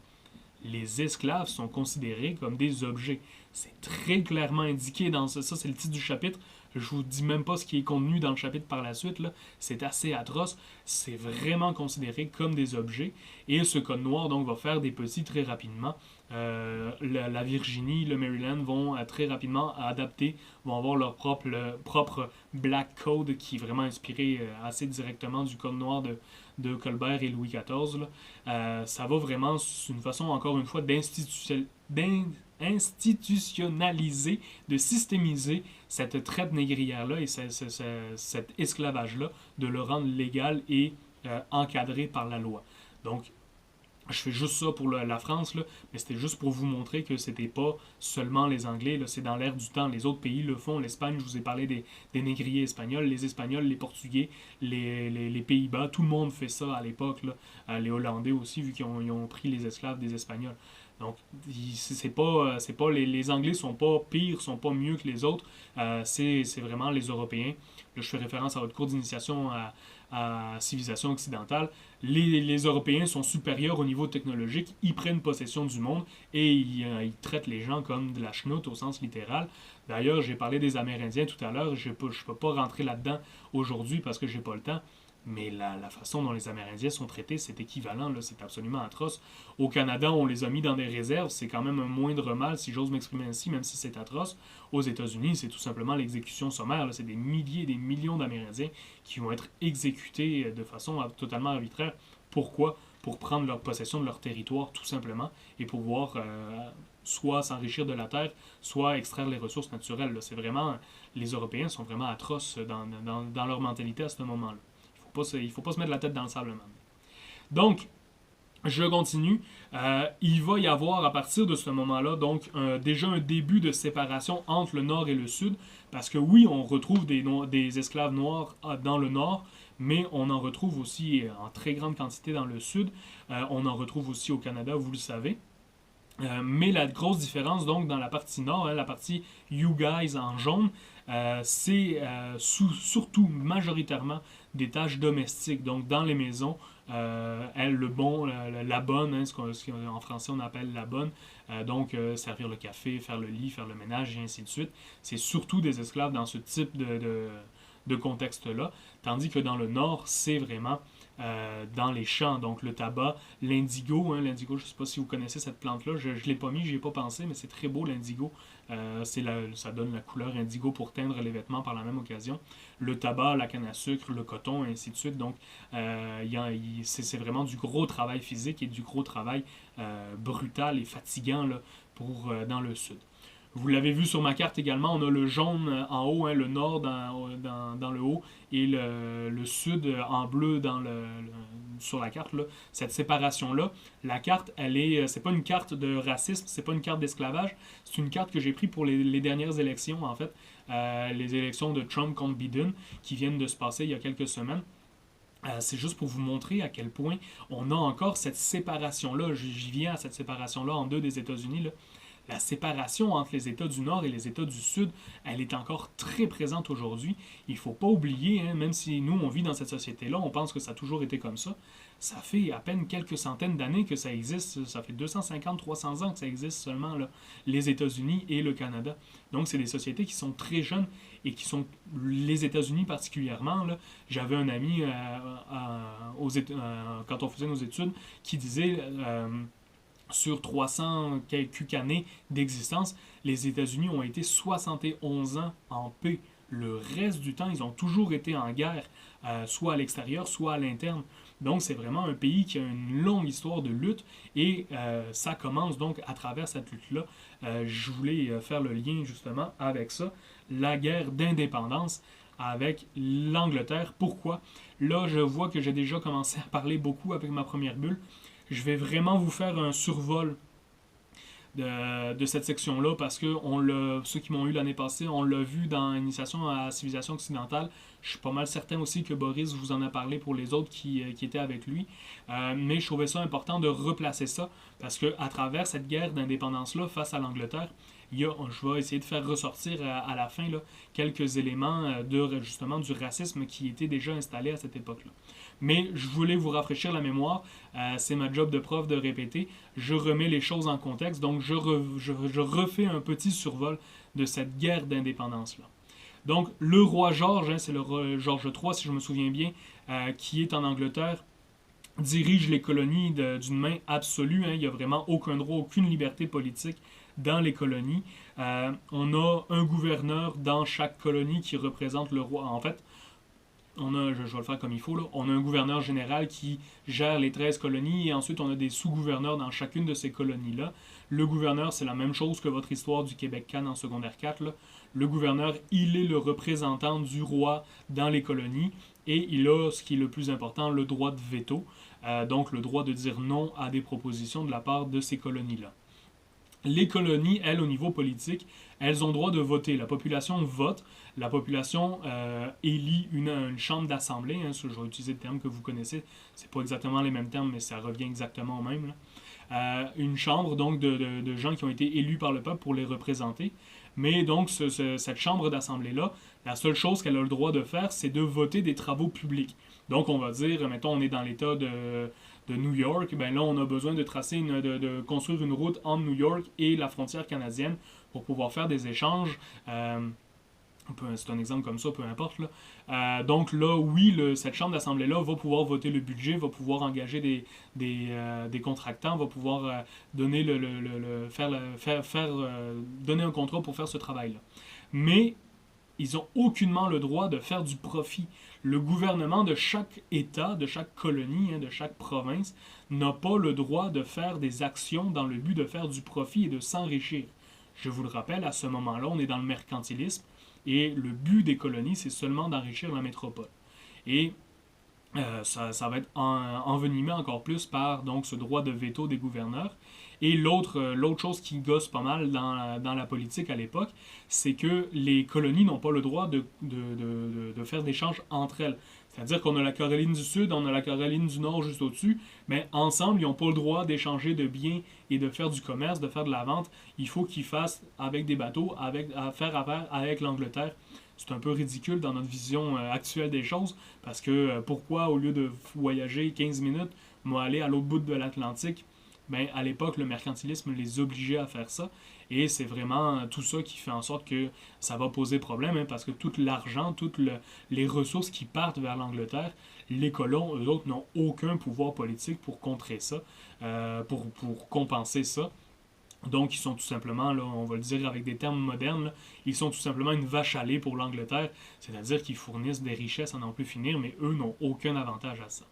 Les esclaves sont considérés comme des objets. C'est très clairement indiqué dans ça, c'est le titre du chapitre. Je vous dis même pas ce qui est contenu dans le chapitre par la suite, là. C'est assez atroce. C'est vraiment considéré comme des objets. Et ce code noir, donc, va faire des petits très rapidement. La Virginie, le Maryland vont très rapidement adapter, vont avoir leur propre Black Code qui est vraiment inspiré assez directement du code noir de Colbert et Louis XIV. Ça va vraiment, c'est une façon, encore une fois, d'institutionnaliser, de systémiser cette traite négrière-là et cet esclavage-là, de le rendre légal et encadré par la loi. Donc, je fais juste ça pour la France, là, mais c'était juste pour vous montrer que c'était pas seulement les Anglais, là, c'est dans l'air du temps. Les autres pays le font. L'Espagne, je vous ai parlé des négriers espagnols, les Espagnols, les Portugais, les Pays-Bas, tout le monde fait ça à l'époque. Là. Les Hollandais aussi, vu qu'ils ont pris les esclaves des Espagnols. Donc, c'est pas les Anglais sont pas pires, sont pas mieux que les autres. C'est vraiment les Européens. Là, je fais référence à votre cours d'initiation à civilisation occidentale. Les Européens sont supérieurs au niveau technologique, ils prennent possession du monde et ils traitent les gens comme de la chenoute au sens littéral. D'ailleurs, j'ai parlé des Amérindiens tout à l'heure, je ne peux pas rentrer là-dedans aujourd'hui parce que j'ai pas le temps. Mais la façon dont les Amérindiens sont traités, c'est équivalent, là, c'est absolument atroce. Au Canada, on les a mis dans des réserves, c'est quand même un moindre mal, si j'ose m'exprimer ainsi, même si c'est atroce. Aux États-Unis, c'est tout simplement l'exécution sommaire, là, c'est des milliers, des millions d'Amérindiens qui vont être exécutés de façon totalement arbitraire. Pourquoi? Pour prendre leur possession de leur territoire, tout simplement, et pouvoir soit s'enrichir de la terre, soit extraire les ressources naturelles. Là. C'est vraiment, les Européens sont vraiment atroces dans leur mentalité à ce moment-là. Il ne faut pas se mettre la tête dans le sable. Donc, je continue. Il va y avoir à partir de ce moment-là donc déjà un début de séparation entre le nord et le sud, parce que oui, on retrouve des esclaves noirs dans le nord, mais on en retrouve aussi en très grande quantité dans le sud. On en retrouve aussi au Canada, vous le savez. Mais la grosse différence, donc, dans la partie nord, la partie You Guys en jaune, c'est surtout majoritairement des tâches domestiques. Donc, dans les maisons, le bon, la bonne, ce qu'en français on appelle la bonne, servir le café, faire le lit, faire le ménage et ainsi de suite. C'est surtout des esclaves dans ce type de contexte-là. Tandis que dans le nord, c'est vraiment dans les champs, donc le tabac, l'indigo. L'indigo, je ne sais pas si vous connaissez cette plante-là, je ne l'ai pas mis, j'y ai pas pensé, mais c'est très beau l'indigo. Ça donne la couleur indigo pour teindre les vêtements par la même occasion. Le tabac, la canne à sucre, le coton, et ainsi de suite. Donc, c'est vraiment du gros travail physique et du gros travail brutal et fatigant là, dans le sud. Vous l'avez vu sur ma carte également, on a le jaune en haut, hein, le nord dans le haut, et le sud en bleu sur la carte. Là. Cette séparation-là, la carte, c'est pas une carte de racisme, c'est pas une carte d'esclavage, c'est une carte que j'ai prise pour les dernières élections, en fait, les élections de Trump contre Biden, qui viennent de se passer il y a quelques semaines. C'est juste pour vous montrer à quel point on a encore cette séparation-là. J'y viens à cette séparation-là en deux des États-Unis. Là. La séparation entre les États du Nord et les États du Sud, elle est encore très présente aujourd'hui. Il ne faut pas oublier, hein, même si nous, on vit dans cette société-là, on pense que ça a toujours été comme ça fait à peine quelques centaines d'années que ça existe. Ça fait 250-300 ans que ça existe seulement, là, les États-Unis et le Canada. Donc, c'est des sociétés qui sont très jeunes et qui sont, les États-Unis particulièrement, là, j'avais un ami quand on faisait nos études qui disait sur 300 quelques années d'existence, les États-Unis ont été 71 ans en paix. Le reste du temps, ils ont toujours été en guerre, soit à l'extérieur, soit à l'interne. Donc, c'est vraiment un pays qui a une longue histoire de lutte et ça commence donc à travers cette lutte-là. Je voulais faire le lien justement avec ça, la guerre d'indépendance avec l'Angleterre. Pourquoi? Là, je vois que j'ai déjà commencé à parler beaucoup avec ma première bulle. Je vais vraiment vous faire un survol de cette section-là parce que ceux qui m'ont eu l'année passée, on l'a vu dans Initiation à la civilisation occidentale. Je suis pas mal certain aussi que Boris vous en a parlé pour les autres qui étaient avec lui. Mais je trouvais ça important de replacer ça parce qu'à travers cette guerre d'indépendance-là face à l'Angleterre, je vais essayer de faire ressortir à la fin là, quelques éléments justement du racisme qui était déjà installé à cette époque-là. Mais je voulais vous rafraîchir la mémoire. C'est ma job de prof de répéter. Je remets les choses en contexte. Donc, je refais un petit survol de cette guerre d'indépendance-là. Donc, le roi George, hein, c'est le roi George III, si je me souviens bien, qui est en Angleterre, dirige les colonies d'une main absolue. Hein. Il n'y a vraiment aucun droit, aucune liberté politique dans les colonies. On a un gouverneur dans chaque colonie qui représente le roi. En fait, je vais le faire comme il faut, là. On a un gouverneur général qui gère les 13 colonies et ensuite on a des sous-gouverneurs dans chacune de ces colonies-là. Le gouverneur, c'est la même chose que votre histoire du Québec-Can en secondaire 4. Là. Le gouverneur, il est le représentant du roi dans les colonies et il a, ce qui est le plus important, le droit de veto, donc le droit de dire non à des propositions de la part de ces colonies-là. Les colonies, elles, au niveau politique, elles ont droit de voter. La population vote. La population élit une chambre d'assemblée. Hein, je vais utiliser le terme que vous connaissez. C'est pas exactement les mêmes termes, mais ça revient exactement au même. Une chambre donc de gens qui ont été élus par le peuple pour les représenter. Mais donc, cette chambre d'assemblée-là, la seule chose qu'elle a le droit de faire, c'est de voter des travaux publics. Donc, on va dire, mettons, on est dans l'État de New York, ben là, on a besoin de tracer, de construire une route entre New York et la frontière canadienne pour pouvoir faire des échanges. C'est un exemple comme ça, peu importe. Là. Donc là, oui, cette chambre d'assemblée-là va pouvoir voter le budget, va pouvoir engager des contractants, va pouvoir donner donner un contrat pour faire ce travail-là. Mais ils n'ont aucunement le droit de faire du profit. Le gouvernement de chaque État, de chaque colonie, hein, de chaque province, n'a pas le droit de faire des actions dans le but de faire du profit et de s'enrichir. Je vous le rappelle, à ce moment-là, on est dans le mercantilisme et le but des colonies, c'est seulement d'enrichir la métropole. Et ça va être envenimé encore plus par donc, ce droit de veto des gouverneurs. Et l'autre chose qui gosse pas mal dans la politique à l'époque, c'est que les colonies n'ont pas le droit de faire d'échanges entre elles. C'est-à-dire qu'on a la Caroline du Sud, on a la Caroline du Nord juste au-dessus, mais ensemble, ils n'ont pas le droit d'échanger de biens et de faire du commerce, de faire de la vente. Il faut qu'ils fassent avec des bateaux, faire affaire avec l'Angleterre. C'est un peu ridicule dans notre vision actuelle des choses, parce que pourquoi, au lieu de voyager 15 minutes, moi aller à l'autre bout de l'Atlantique, ben, à l'époque, le mercantilisme les obligeait à faire ça. Et c'est vraiment tout ça qui fait en sorte que ça va poser problème, hein, parce que tout l'argent, toutes les ressources qui partent vers l'Angleterre, les colons, eux autres, n'ont aucun pouvoir politique pour contrer ça, pour compenser ça. Donc, ils sont tout simplement, là, on va le dire avec des termes modernes, là, ils sont tout simplement une vache à lait pour l'Angleterre, c'est-à-dire qu'ils fournissent des richesses à n'en plus finir, mais eux n'ont aucun avantage à ça.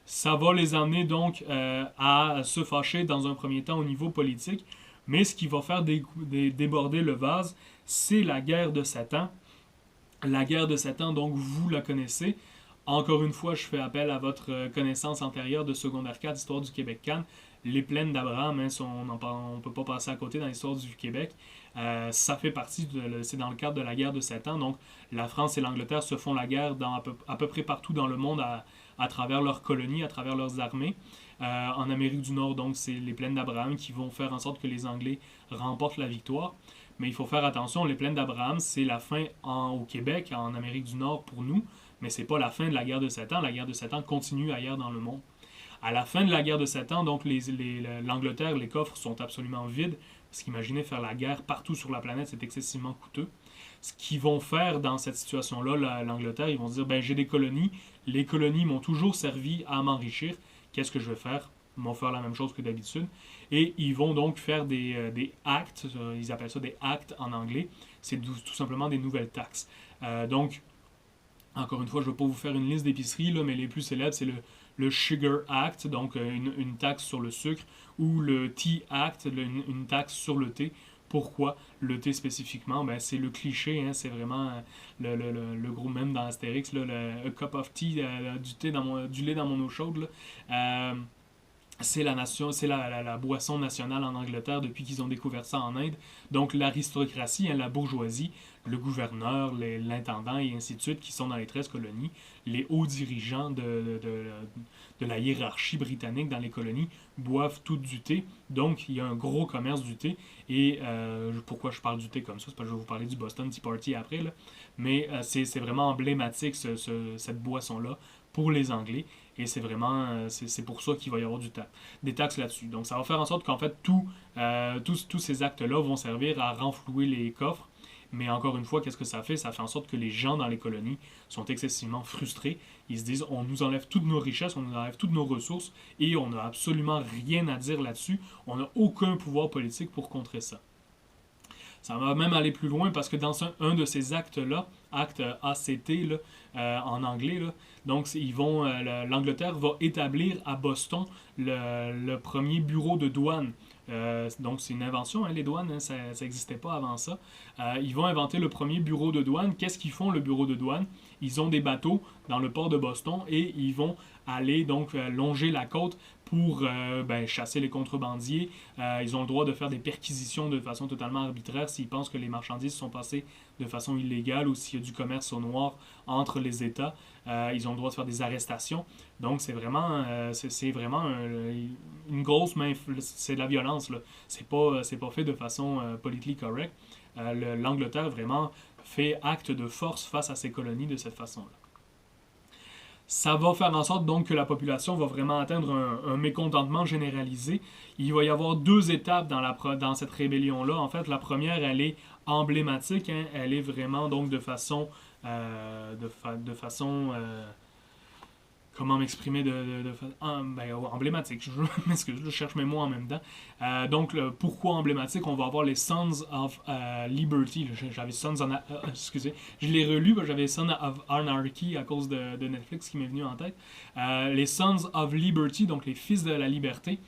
Ça va les amener donc à se fâcher dans un premier temps au niveau politique, Mais ce qui va faire déborder le vase, c'est la guerre de 7 ans. La guerre de 7 ans, donc vous la connaissez. Encore une fois, je fais appel à votre connaissance antérieure de secondaire 4, Histoire du Québec-Can. Les plaines d'Abraham, hein, on ne peut pas passer à côté dans l'histoire du Québec. Ça fait partie, c'est dans le cadre de la guerre de 7 ans. Donc, la France et l'Angleterre se font la guerre à peu près partout dans le monde à travers leurs colonies, à travers leurs armées. En Amérique du Nord, donc, c'est les plaines d'Abraham qui vont faire en sorte que les Anglais remportent la victoire. Mais il faut faire attention, les plaines d'Abraham, c'est la fin au Québec, en Amérique du Nord pour nous, mais c'est pas la fin de la guerre de 7 ans. La guerre de 7 ans continue ailleurs dans le monde. À la fin de la guerre de 7 ans, donc l'Angleterre, les coffres sont absolument vides, parce qu'imaginez faire la guerre partout sur la planète, c'est excessivement coûteux. Ce qu'ils vont faire dans cette situation-là, l'Angleterre, ils vont se dire, ben j'ai des colonies, les colonies m'ont toujours servi à m'enrichir, qu'est-ce que je vais faire? Ils vont faire la même chose que d'habitude. Et ils vont donc faire des actes, ils appellent ça des actes en anglais, c'est tout simplement des nouvelles taxes. Donc, encore une fois, je ne vais pas vous faire une liste d'épiceries, mais les plus célèbres, c'est le Sugar Act, donc une taxe sur le sucre, ou le Tea Act, une taxe sur le thé. Pourquoi le thé spécifiquement? Ben, c'est le cliché, hein, c'est vraiment le gros même dans Astérix, là, a cup of tea, du lait dans mon eau chaude. Là. C'est la boisson nationale en Angleterre depuis qu'ils ont découvert ça en Inde. Donc l'aristocratie, hein, la bourgeoisie, le gouverneur, l'intendant et ainsi de suite qui sont dans les 13 colonies, les hauts dirigeants de la hiérarchie britannique dans les colonies boivent tout du thé. Donc il y a un gros commerce du thé. Et pourquoi je parle du thé comme ça? C'est parce que je vais vous parler du Boston Tea Party après. Là. Mais c'est vraiment emblématique cette boisson-là pour les Anglais. Et c'est vraiment, c'est pour ça qu'il va y avoir des taxes là-dessus. Donc ça va faire en sorte qu'en fait, tous ces actes-là vont servir à renflouer les coffres. Mais encore une fois, qu'est-ce que ça fait? Ça fait en sorte que les gens dans les colonies sont excessivement frustrés. Ils se disent, on nous enlève toutes nos richesses, on nous enlève toutes nos ressources, et on n'a absolument rien à dire là-dessus. On n'a aucun pouvoir politique pour contrer ça. Ça va même aller plus loin parce que dans un de ces actes-là, acte ACT là, en anglais, là, donc l'Angleterre va établir à Boston le premier bureau de douane. Donc c'est une invention, hein, les douanes, hein, ça n'existait pas avant ça. Ils vont inventer le premier bureau de douane. Qu'est-ce qu'ils font le bureau de douane? Ils ont des bateaux dans le port de Boston et ils vont aller donc longer la côte pour chasser les contrebandiers. Ils ont le droit de faire des perquisitions de façon totalement arbitraire s'ils pensent que les marchandises sont passées de façon illégale ou s'il y a du commerce au noir entre les États. Ils ont le droit de faire des arrestations. Donc c'est vraiment une grosse main, c'est de la violence. Là. C'est pas fait de façon politically correct. L'Angleterre vraiment fait acte de force face à ses colonies de cette façon-là. Ça va faire en sorte donc que la population va vraiment atteindre un mécontentement généralisé. Il va y avoir 2 étapes dans cette rébellion-là. En fait, la première, elle est emblématique. Hein. Elle est vraiment donc de façon comment m'exprimer emblématique. Je cherche mes mots en même temps. Donc, pourquoi emblématique? On va avoir les Sons of Liberty. J'avais excusez, je l'ai relu, j'avais Sons of Anarchy à cause de Netflix qui m'est venu en tête. Les Sons of Liberty, donc les fils de la liberté.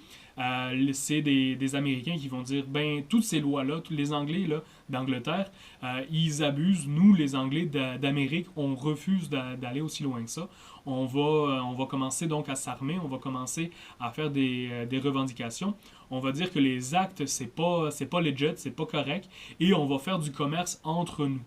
C'est des Américains qui vont dire, toutes ces lois-là, tous les Anglais là, d'Angleterre, ils abusent. Nous, les Anglais d'Amérique, on refuse d'aller aussi loin que ça. On va commencer donc à s'armer, on va commencer à faire des revendications. On va dire que les actes, c'est pas legit, c'est pas correct, et on va faire du commerce entre nous.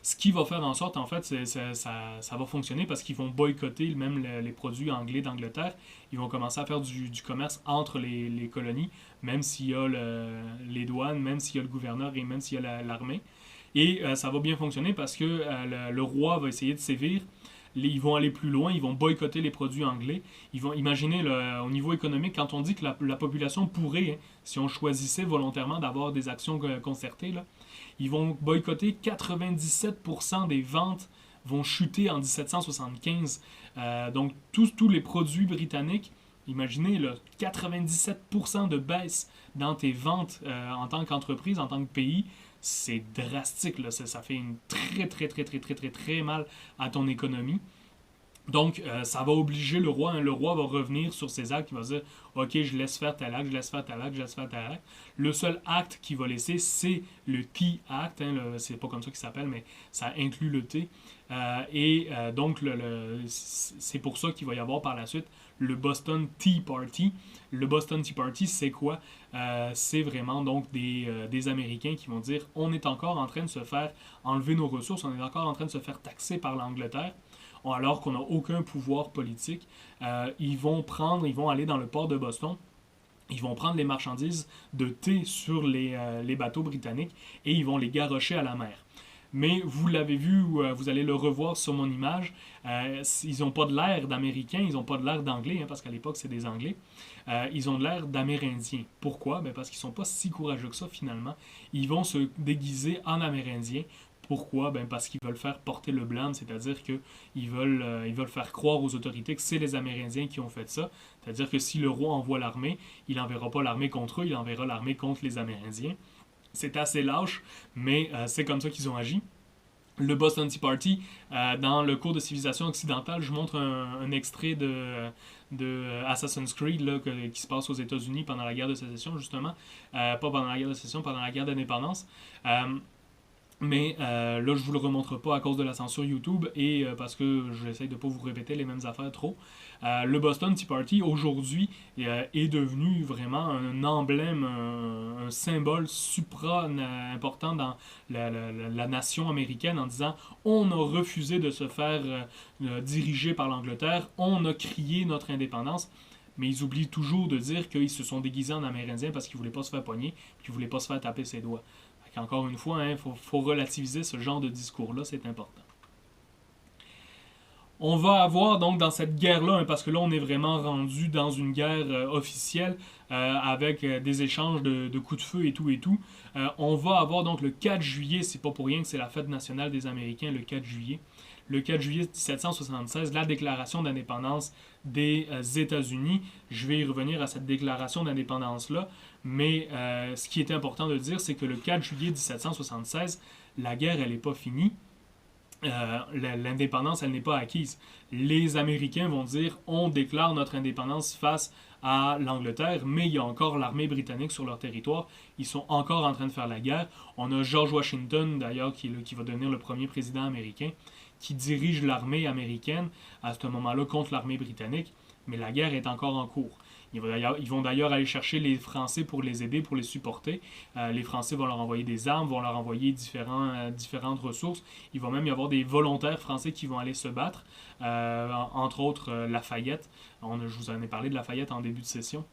Ce qui va faire en sorte, en fait, ça va fonctionner parce qu'ils vont boycotter même les produits anglais d'Angleterre. Ils vont commencer à faire du commerce entre les colonies, même s'il y a les douanes, même s'il y a le gouverneur et même s'il y a l'armée. Et ça va bien fonctionner parce que le roi va essayer de sévir. Ils vont aller plus loin, ils vont boycotter les produits anglais. Ils vont imaginer au niveau économique, quand on dit que la population pourrait, hein, si on choisissait volontairement d'avoir des actions concertées, là, ils vont boycotter 97% des ventes vont chuter en 1775. Donc tous les produits britanniques, imaginez là, 97% de baisse dans tes ventes en tant qu'entreprise, en tant que pays. C'est drastique, là. Ça fait une très mal à ton économie. Donc, ça va obliger le roi. Hein, le roi va revenir sur ses actes. Il va dire, OK, je laisse faire tel acte, je laisse faire tel acte, je laisse faire tel acte. Le seul acte qu'il va laisser, c'est le Tea Act. Hein, c'est pas comme ça qu'il s'appelle, mais ça inclut le thé. Donc, c'est pour ça qu'il va y avoir par la suite le Boston Tea Party. Le Boston Tea Party, c'est quoi? C'est vraiment donc des Américains qui vont dire, on est encore en train de se faire enlever nos ressources, on est encore en train de se faire taxer par l'Angleterre alors qu'on n'a aucun pouvoir politique. Ils vont aller dans le port de Boston, ils vont prendre les marchandises de thé sur les bateaux britanniques et ils vont les garrocher à la mer. Mais vous l'avez vu, vous allez le revoir sur mon image, ils n'ont pas de l'air d'Américains, ils n'ont pas de l'air d'Anglais, hein, parce qu'à l'époque c'est des Anglais. Ils ont de l'air d'Amérindiens. Pourquoi? Ben parce qu'ils ne sont pas si courageux que ça finalement. Ils vont se déguiser en Amérindiens. Pourquoi? Ben parce qu'ils veulent faire porter le blâme, c'est-à-dire qu'ils veulent faire croire aux autorités que c'est les Amérindiens qui ont fait ça. C'est-à-dire que si le roi envoie l'armée, il n'enverra pas l'armée contre eux, il enverra l'armée contre les Amérindiens. C'est assez lâche, mais c'est comme ça qu'ils ont agi. Le Boston Tea Party, dans le cours de civilisation occidentale, je montre un extrait de Assassin's Creed là, qui se passe aux États-Unis pendant la guerre de sécession, justement. Pas pendant la guerre de sécession, pendant la guerre d'indépendance. Mais là, je vous le remontre pas à cause de la censure YouTube et parce que j'essaie de pas vous répéter les mêmes affaires trop. Le Boston Tea Party, aujourd'hui, est devenu vraiment un emblème, un symbole supra-important dans la nation américaine en disant on a refusé de se faire diriger par l'Angleterre, on a crié notre indépendance. Mais ils oublient toujours de dire qu'ils se sont déguisés en Amérindiens parce qu'ils voulaient pas se faire pogner, puis qu'ils voulaient pas se faire taper ses doigts. Encore une fois, il faut relativiser ce genre de discours-là, c'est important. On va avoir donc dans cette guerre-là, hein, parce que là on est vraiment rendu dans une guerre officielle avec des échanges de coups de feu et tout. On va avoir donc le 4 juillet, c'est pas pour rien que c'est la fête nationale des Américains, le 4 juillet. Le 4 juillet 1776, la déclaration d'indépendance des États-Unis. Je vais y revenir à cette déclaration d'indépendance-là, mais ce qui est important de dire, c'est que le 4 juillet 1776, la guerre, elle n'est pas finie. L'indépendance, elle n'est pas acquise. Les Américains vont dire on déclare notre indépendance face à l'Angleterre, mais il y a encore l'armée britannique sur leur territoire. Ils sont encore en train de faire la guerre. On a George Washington, d'ailleurs, qui va devenir le premier président américain, qui dirige l'armée américaine à ce moment-là contre l'armée britannique, mais la guerre est encore en cours. Ils vont d'ailleurs aller chercher les Français pour les aider, pour les supporter. Les Français vont leur envoyer des armes, vont leur envoyer différentes ressources. Il va même y avoir des volontaires français qui vont aller se battre, entre autres Lafayette. Je vous en ai parlé de Lafayette en début de session.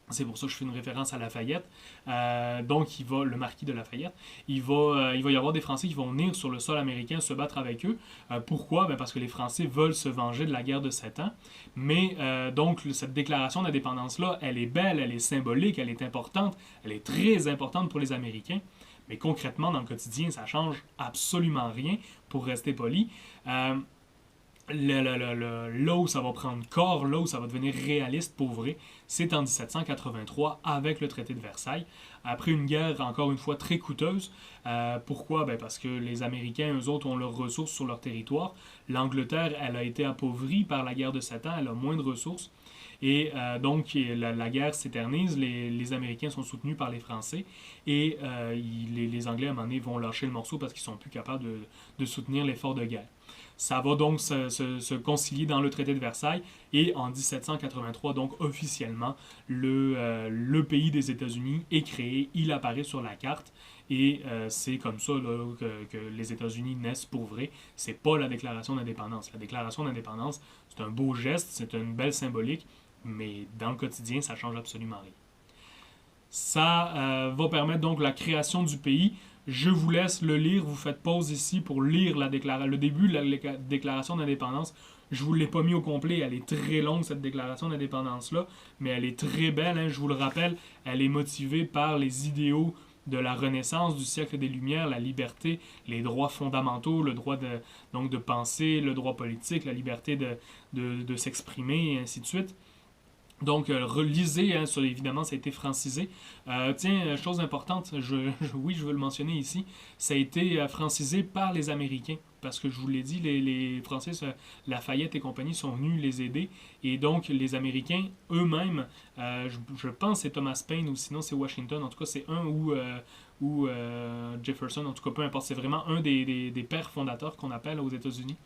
C'est pour ça que je fais une référence à Lafayette. Donc, le marquis de Lafayette. Il va y avoir des Français qui vont venir sur le sol américain se battre avec eux. Pourquoi? Parce que les Français veulent se venger de la guerre de 7 ans. Mais donc, cette déclaration d'indépendance-là, elle est belle, elle est symbolique, elle est importante, elle est très importante pour les Américains. Mais concrètement, dans le quotidien, ça change absolument rien, pour rester poli. Là où ça va prendre corps, là où ça va devenir réaliste pour vrai, c'est en 1783 avec le traité de Versailles. Après une guerre, encore une fois, très coûteuse. Pourquoi? Parce que les Américains, eux autres, ont leurs ressources sur leur territoire. L'Angleterre, elle a été appauvrie par la guerre de 7 ans, elle a moins de ressources. Et donc, la guerre s'éternise, les Américains sont soutenus par les Français, et les Anglais, à un moment donné, vont lâcher le morceau parce qu'ils sont plus capables de soutenir l'effort de guerre. Ça va donc se concilier dans le traité de Versailles, et en 1783, donc officiellement, le pays des États-Unis est créé, il apparaît sur la carte, et c'est comme ça là, que les États-Unis naissent pour vrai. C'est pas la déclaration d'indépendance. La déclaration d'indépendance, c'est un beau geste, c'est une belle symbolique, mais dans le quotidien, ça change absolument rien. Ça va permettre donc la création du pays. Je vous laisse le lire, vous faites pause ici pour lire le début de la déclaration d'indépendance. Je ne vous l'ai pas mis au complet, elle est très longue cette déclaration d'indépendance-là, mais elle est très belle, hein, je vous le rappelle, elle est motivée par les idéaux de la Renaissance, du siècle des Lumières, la liberté, les droits fondamentaux, le droit de penser, le droit politique, la liberté de s'exprimer, et ainsi de suite. Donc, relisez, hein, évidemment, ça a été francisé. Tiens, chose importante, oui, je veux le mentionner ici, ça a été francisé par les Américains. Parce que je vous l'ai dit, les Français, Lafayette et compagnie, sont venus les aider. Et donc, les Américains eux-mêmes, je pense que c'est Thomas Paine ou sinon c'est Washington. En tout cas, c'est un ou Jefferson. En tout cas, peu importe. C'est vraiment un des pères fondateurs qu'on appelle aux États-Unis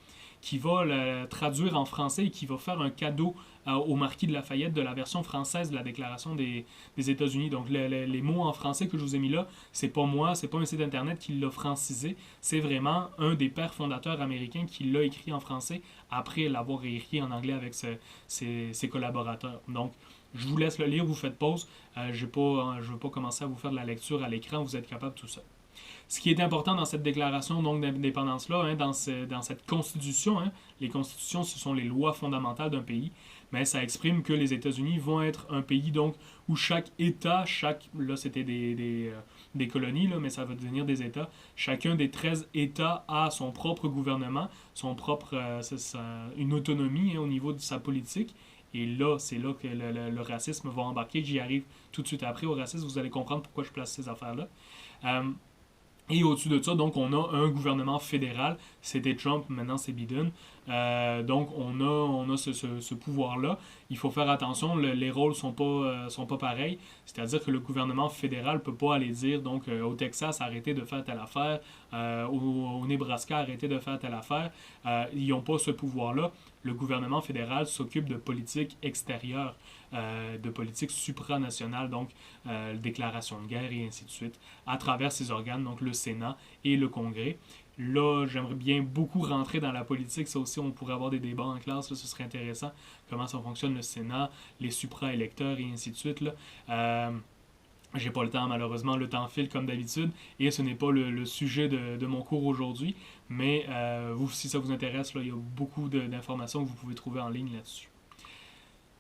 qui va le traduire en français et qui va faire un cadeau au marquis de Lafayette de la version française de la Déclaration des États-Unis. Donc les mots en français que je vous ai mis là, c'est pas moi, c'est pas un site internet qui l'a francisé, c'est vraiment un des pères fondateurs américains qui l'a écrit en français après l'avoir réécrit en anglais avec ses collaborateurs. Donc je vous laisse le lire, vous faites pause. Je ne veux pas commencer à vous faire de la lecture à l'écran, vous êtes capable de tout ça. Ce qui est important dans cette déclaration donc d'indépendance-là, hein, dans cette constitution, hein, les constitutions, ce sont les lois fondamentales d'un pays, mais ça exprime que les États-Unis vont être un pays donc où chaque État, là c'était des colonies, là, mais ça va devenir des États, chacun des 13 États a son propre gouvernement, une autonomie, hein, au niveau de sa politique. Et là, c'est là que le racisme va embarquer. J'y arrive tout de suite après au racisme. Vous allez comprendre pourquoi je place ces affaires-là. Et au-dessus de ça, donc, on a un gouvernement fédéral. C'était Trump, maintenant c'est Biden. Donc, on a ce pouvoir-là. Il faut faire attention, les rôles sont pas pareils. C'est-à-dire que le gouvernement fédéral ne peut pas aller dire, donc, au Texas, arrêtez de faire telle affaire. Au Nebraska, arrêtez de faire telle affaire. Ils n'ont pas ce pouvoir-là. Le gouvernement fédéral s'occupe de politique extérieure, de politique supranationale, donc déclaration de guerre et ainsi de suite, à travers ces organes, donc le Sénat et le Congrès. Là, j'aimerais bien beaucoup rentrer dans la politique. Ça aussi, on pourrait avoir des débats en classe. Là, ce serait intéressant. Comment ça fonctionne le Sénat, les supra-électeurs et ainsi de suite. Là. J'ai pas le temps, malheureusement. Le temps file comme d'habitude. Et ce n'est pas le sujet de mon cours aujourd'hui. Mais vous, si ça vous intéresse, là, il y a beaucoup d'informations que vous pouvez trouver en ligne là-dessus.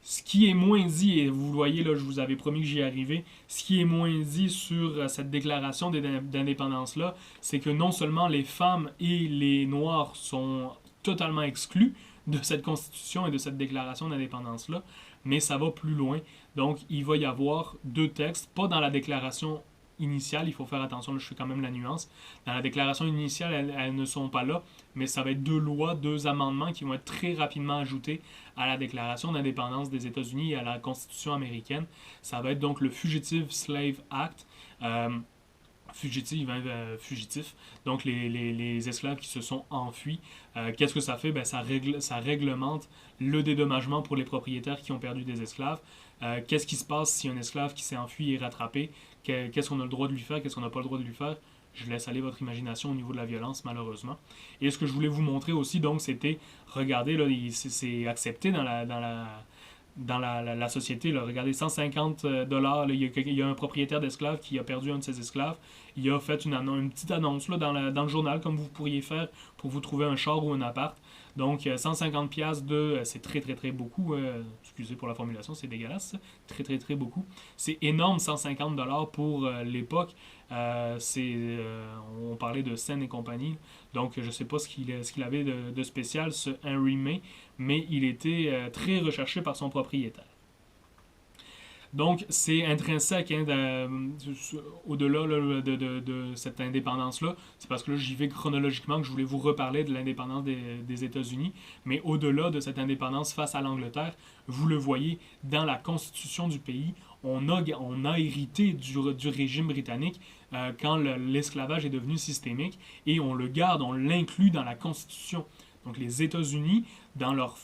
Ce qui est moins dit, et vous le voyez, là, je vous avais promis que j'y arrivais, ce qui est moins dit sur cette déclaration d'indépendance-là, c'est que non seulement les femmes et les Noirs sont totalement exclus de cette constitution et de cette déclaration d'indépendance-là, mais ça va plus loin. Donc, il va y avoir deux textes, pas dans la déclaration initiale, il faut faire attention, là, je fais quand même la nuance. Dans la déclaration initiale, elles ne sont pas là, mais ça va être deux lois, deux amendements qui vont être très rapidement ajoutés à la déclaration d'indépendance des États-Unis et à la Constitution américaine. Ça va être donc le Fugitive Slave Act. Fugitif, donc les esclaves qui se sont enfuis. Qu'est-ce que ça fait? Ben, ça réglemente le dédommagement pour les propriétaires qui ont perdu des esclaves. Qu'est-ce qui se passe si un esclave qui s'est enfui est rattrapé? Qu'est-ce qu'on a le droit de lui faire? Qu'est-ce qu'on n'a pas le droit de lui faire? Je laisse aller votre imagination au niveau de la violence, malheureusement. Et ce que je voulais vous montrer aussi, donc, c'était, regardez, là, c'est accepté dans la société. Là. Regardez, 150 $, il y a un propriétaire d'esclaves qui a perdu un de ses esclaves. Il a fait une petite annonce là, dans le journal, comme vous pourriez faire pour vous trouver un char ou un appart. Donc, 150 $, c'est très, très, très beaucoup. Excusez pour la formulation, c'est dégueulasse. Très, très, très beaucoup. C'est énorme, 150 $ pour l'époque. On parlait de scène et compagnie. Donc, je ne sais pas ce qu'il avait de spécial, ce Henry May, mais il était très recherché par son propriétaire. Donc, c'est intrinsèque, hein, au-delà là, de cette indépendance-là. C'est parce que là, j'y vais chronologiquement que je voulais vous reparler de l'indépendance des États-Unis. Mais au-delà de cette indépendance face à l'Angleterre, vous le voyez, dans la constitution du pays, on a hérité du régime britannique quand l'esclavage est devenu systémique et on le garde, on l'inclut dans la constitution. Donc, les États-Unis, dans leur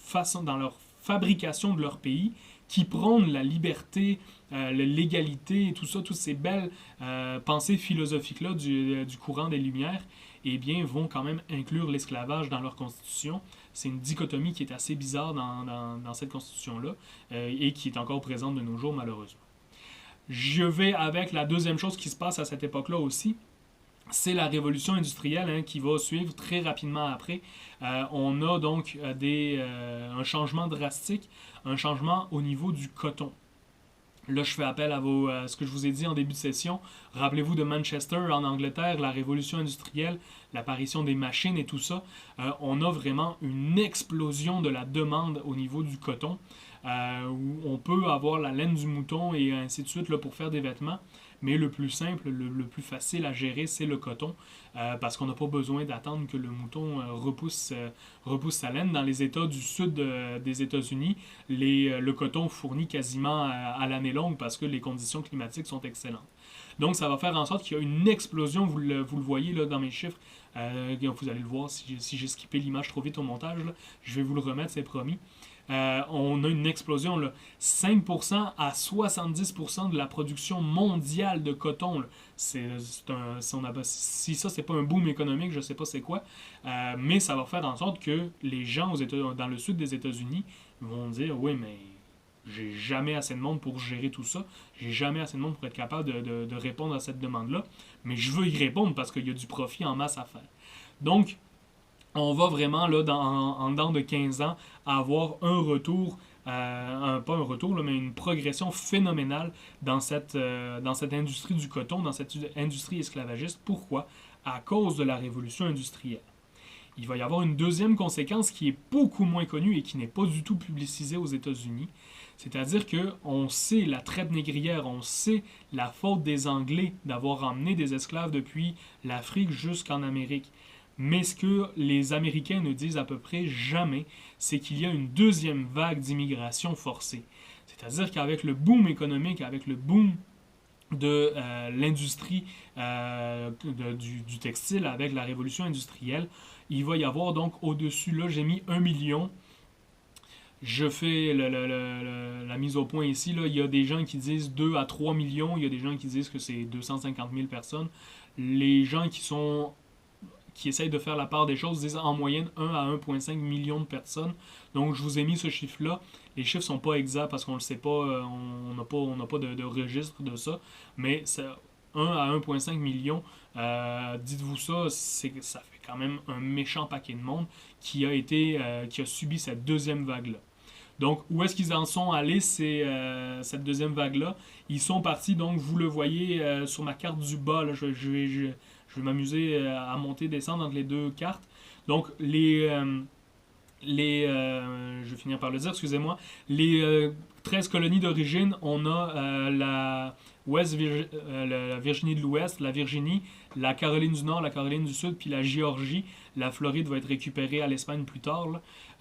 fabrication de leur pays, qui prônent la liberté, l'égalité, tout ça, toutes ces belles pensées philosophiques-là du courant des Lumières, eh bien, vont quand même inclure l'esclavage dans leur constitution. C'est une dichotomie qui est assez bizarre dans cette constitution-là et qui est encore présente de nos jours, malheureusement. Je vais avec la deuxième chose qui se passe à cette époque-là aussi. C'est la révolution industrielle, hein, qui va suivre très rapidement après. On a donc un changement drastique, un changement au niveau du coton. Là, je fais appel à ce que je vous ai dit en début de session. Rappelez-vous de Manchester, en Angleterre, la révolution industrielle, l'apparition des machines et tout ça. On a vraiment une explosion de la demande au niveau du coton. où on peut avoir la laine du mouton et ainsi de suite là, pour faire des vêtements. Mais le plus simple, le plus facile à gérer, c'est le coton, parce qu'on n'a pas besoin d'attendre que le mouton repousse sa laine. Dans les États du sud des États-Unis, le coton fournit quasiment à l'année longue parce que les conditions climatiques sont excellentes. Donc, ça va faire en sorte qu'il y a une explosion, vous le voyez là, dans mes chiffres. Vous allez le voir si j'ai skippé l'image trop vite au montage. Là, je vais vous le remettre, c'est promis. On a une explosion, là, 5% à 70% de la production mondiale de coton. Là. Si ça, c'est pas un boom économique, je sais pas c'est quoi. Mais ça va faire en sorte que les gens dans le sud des États-Unis vont dire, oui, mais j'ai jamais assez de monde pour gérer tout ça. J'ai jamais assez de monde pour être capable de répondre à cette demande-là. Mais je veux y répondre parce qu'il y a du profit en masse à faire. Donc, on va vraiment, là, en dedans de 15 ans, avoir un retour, pas un retour, là, mais une progression phénoménale dans cette industrie du coton, dans cette industrie esclavagiste. Pourquoi? À cause de la révolution industrielle. Il va y avoir une deuxième conséquence qui est beaucoup moins connue et qui n'est pas du tout publicisée aux États-Unis. C'est-à-dire qu'on sait la traite négrière, on sait la faute des Anglais d'avoir emmené des esclaves depuis l'Afrique jusqu'en Amérique. Mais ce que les Américains ne disent à peu près jamais, c'est qu'il y a une deuxième vague d'immigration forcée. C'est-à-dire qu'avec le boom économique, avec le boom de l'industrie du textile, avec la révolution industrielle, il va y avoir donc au-dessus, là j'ai mis 1 million. Je fais la mise au point ici. Là. Il y a des gens qui disent 2 à 3 millions, il y a des gens qui disent que c'est 250 000 personnes. Les gens qui essayent de faire la part des choses disent en moyenne 1 à 1,5 million de personnes. Donc je vous ai mis ce chiffre-là. Les chiffres sont pas exacts parce qu'on ne le sait pas, on n'a pas de registre de ça, mais 1 à 1,5 million, dites-vous ça, ça fait quand même un méchant paquet de monde qui a subi cette deuxième vague-là. Donc, où est-ce qu'ils en sont allés, cette deuxième vague-là? Ils sont partis, donc vous le voyez sur ma carte du bas, là, je vais m'amuser à monter et descendre entre les deux cartes. Donc, je vais finir par le dire, excusez-moi, les 13 colonies d'origine, on a la Virginie de l'Ouest, la Virginie, la Caroline du Nord, la Caroline du Sud, puis la Géorgie. La Floride va être récupérée à l'Espagne plus tard.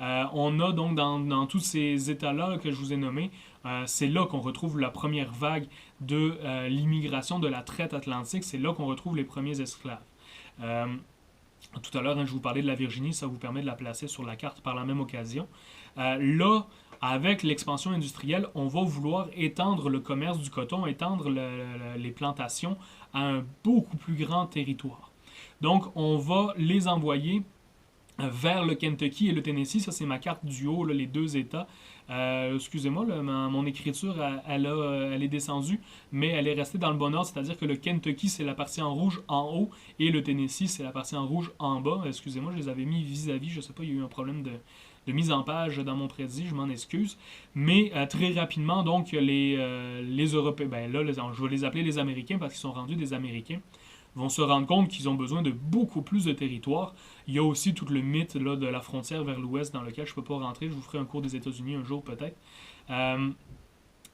On a donc dans tous ces États-là que je vous ai nommés, c'est là qu'on retrouve la première vague de l'immigration de la traite atlantique. C'est là qu'on retrouve les premiers esclaves. Tout à l'heure, je vous parlais de la Virginie, ça vous permet de la placer sur la carte par la même occasion. Là, avec l'expansion industrielle, on va vouloir étendre le commerce du coton, étendre les plantations à un beaucoup plus grand territoire. Donc, on va les envoyer vers le Kentucky et le Tennessee. Ça, c'est ma carte du haut, là, les deux États. Excusez-moi, mon écriture, elle est descendue, mais elle est restée dans le bon ordre, c'est-à-dire que le Kentucky, c'est la partie en rouge en haut, et le Tennessee, c'est la partie en rouge en bas. Excusez-moi, je les avais mis vis-à-vis, je sais pas, il y a eu un problème de mise en page dans mon prédit, je m'en excuse. Mais très rapidement, donc, les Européens, ben là, je vais les appeler les Américains parce qu'ils sont rendus des Américains, vont se rendre compte qu'ils ont besoin de beaucoup plus de territoire. Il y a aussi tout le mythe là, de la frontière vers l'ouest dans lequel je ne peux pas rentrer. Je vous ferai un cours des États-Unis un jour peut-être.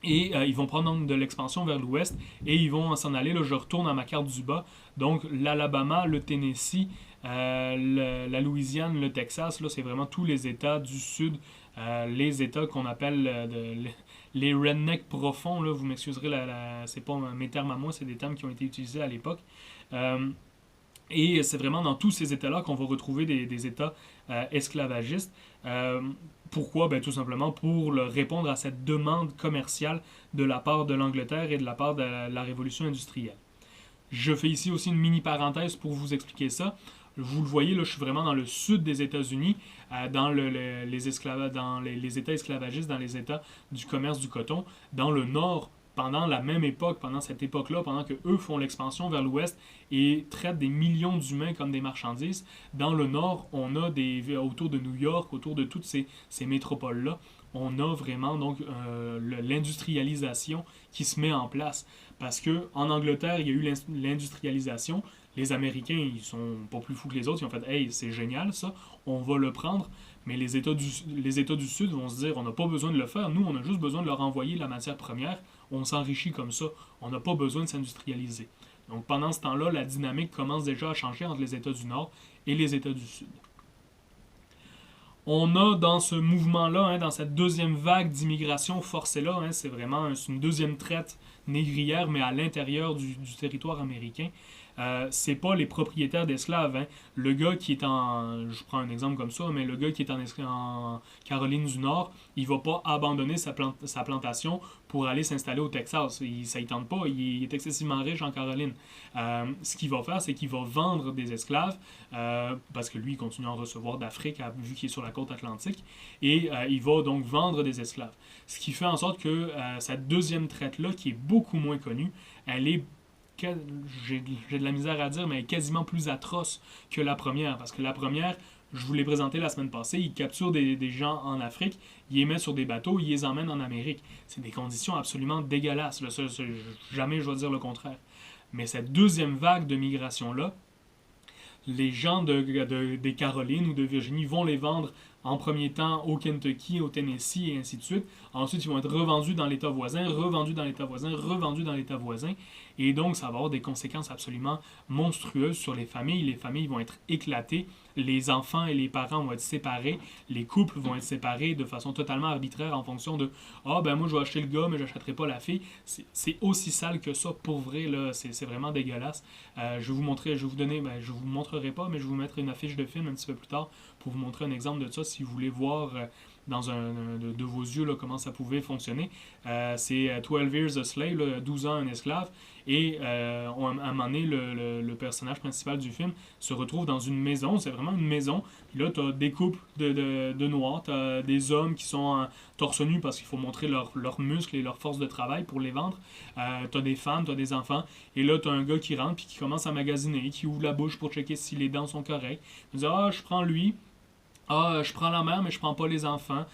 Ils vont prendre donc de l'expansion vers l'ouest et ils vont s'en aller. Là, je retourne à ma carte du bas. Donc l'Alabama, le Tennessee, la Louisiane, le Texas, là, c'est vraiment tous les États du sud, les États qu'on appelle les rednecks profonds. Là, vous m'excuserez, c'est pas mes termes à moi, c'est des termes qui ont été utilisés à l'époque. Et c'est vraiment dans tous ces États-là qu'on va retrouver des États esclavagistes. Pourquoi? Ben, tout simplement pour répondre à cette demande commerciale de la part de l'Angleterre et de la part de la Révolution industrielle. Je fais ici aussi une mini parenthèse pour vous expliquer ça. Vous le voyez, là, je suis vraiment dans le sud des États-Unis, dans les États esclavagistes, dans les États du commerce du coton. Dans le nord, pendant la même époque, pendant cette époque-là, pendant qu'eux font l'expansion vers l'ouest et traitent des millions d'humains comme des marchandises, dans le nord, on a autour de New York, autour de toutes ces métropoles-là, on a vraiment donc l'industrialisation qui se met en place. Parce que en Angleterre, il y a eu l'industrialisation, Les Américains, ils sont pas plus fous que les autres. Ils ont fait, hey, c'est génial ça, on va le prendre. Mais les États du Sud vont se dire, on n'a pas besoin de le faire. Nous, on a juste besoin de leur envoyer la matière première. On s'enrichit comme ça. On n'a pas besoin de s'industrialiser. Donc pendant ce temps-là, la dynamique commence déjà à changer entre les États du Nord et les États du Sud. On a dans ce mouvement-là, dans cette deuxième vague d'immigration forcée-là, c'est vraiment une deuxième traite négrière, mais à l'intérieur du territoire américain. C'est pas les propriétaires d'esclaves. Le gars qui est je prends un exemple comme ça, mais le gars qui est en Caroline du Nord, il va pas abandonner sa plantation pour aller s'installer au Texas. Ça ne tente pas, il est excessivement riche en Caroline. Ce qu'il va faire, c'est qu'il va vendre des esclaves, parce que lui, il continue à en recevoir d'Afrique, vu qu'il est sur la côte atlantique, et il va donc vendre des esclaves. Ce qui fait en sorte que cette deuxième traite-là, qui est beaucoup moins connue, elle est j'ai de la misère à dire, mais elle est quasiment plus atroce que la première. Parce que la première, je vous l'ai présenté la semaine passée, ils capturent des gens en Afrique, ils les mettent sur des bateaux, ils les emmènent en Amérique. C'est des conditions absolument dégueulasses. Là, jamais je vais dire le contraire. Mais cette deuxième vague de migration-là, les gens des Carolines ou de Virginie vont les vendre en premier temps au Kentucky, au Tennessee et ainsi de suite. Ensuite, ils vont être revendus dans l'État voisin, revendus dans l'État voisin, revendus dans l'État voisin. Et donc, ça va avoir des conséquences absolument monstrueuses sur les familles. Les familles vont être éclatées, les enfants et les parents vont être séparés, les couples vont être séparés de façon totalement arbitraire en fonction de « Ah, ben moi, je vais acheter le gars, mais je n'achèterai pas la fille. » C'est aussi sale que ça, pour vrai, là. C'est vraiment dégueulasse. Je vais vous montrer, je vous montrerai pas, mais je vais vous mettre une affiche de film un petit peu plus tard pour vous montrer un exemple de ça si vous voulez voir dans de vos yeux là, comment ça pouvait fonctionner. C'est 12 Years a Slave, là, 12 ans un esclave, et à un moment donné, le personnage principal du film se retrouve dans une maison, c'est vraiment une maison, puis là, tu as des couples de noirs, tu as des hommes qui sont torse nu parce qu'il faut montrer leurs muscles et leur force de travail pour les vendre, tu as des femmes, tu as des enfants, et là, tu as un gars qui rentre puis qui commence à magasiner, qui ouvre la bouche pour checker si les dents sont correctes. Il dit « Ah, je prends lui. » Ah, je prends la mère, mais je prends pas les enfants.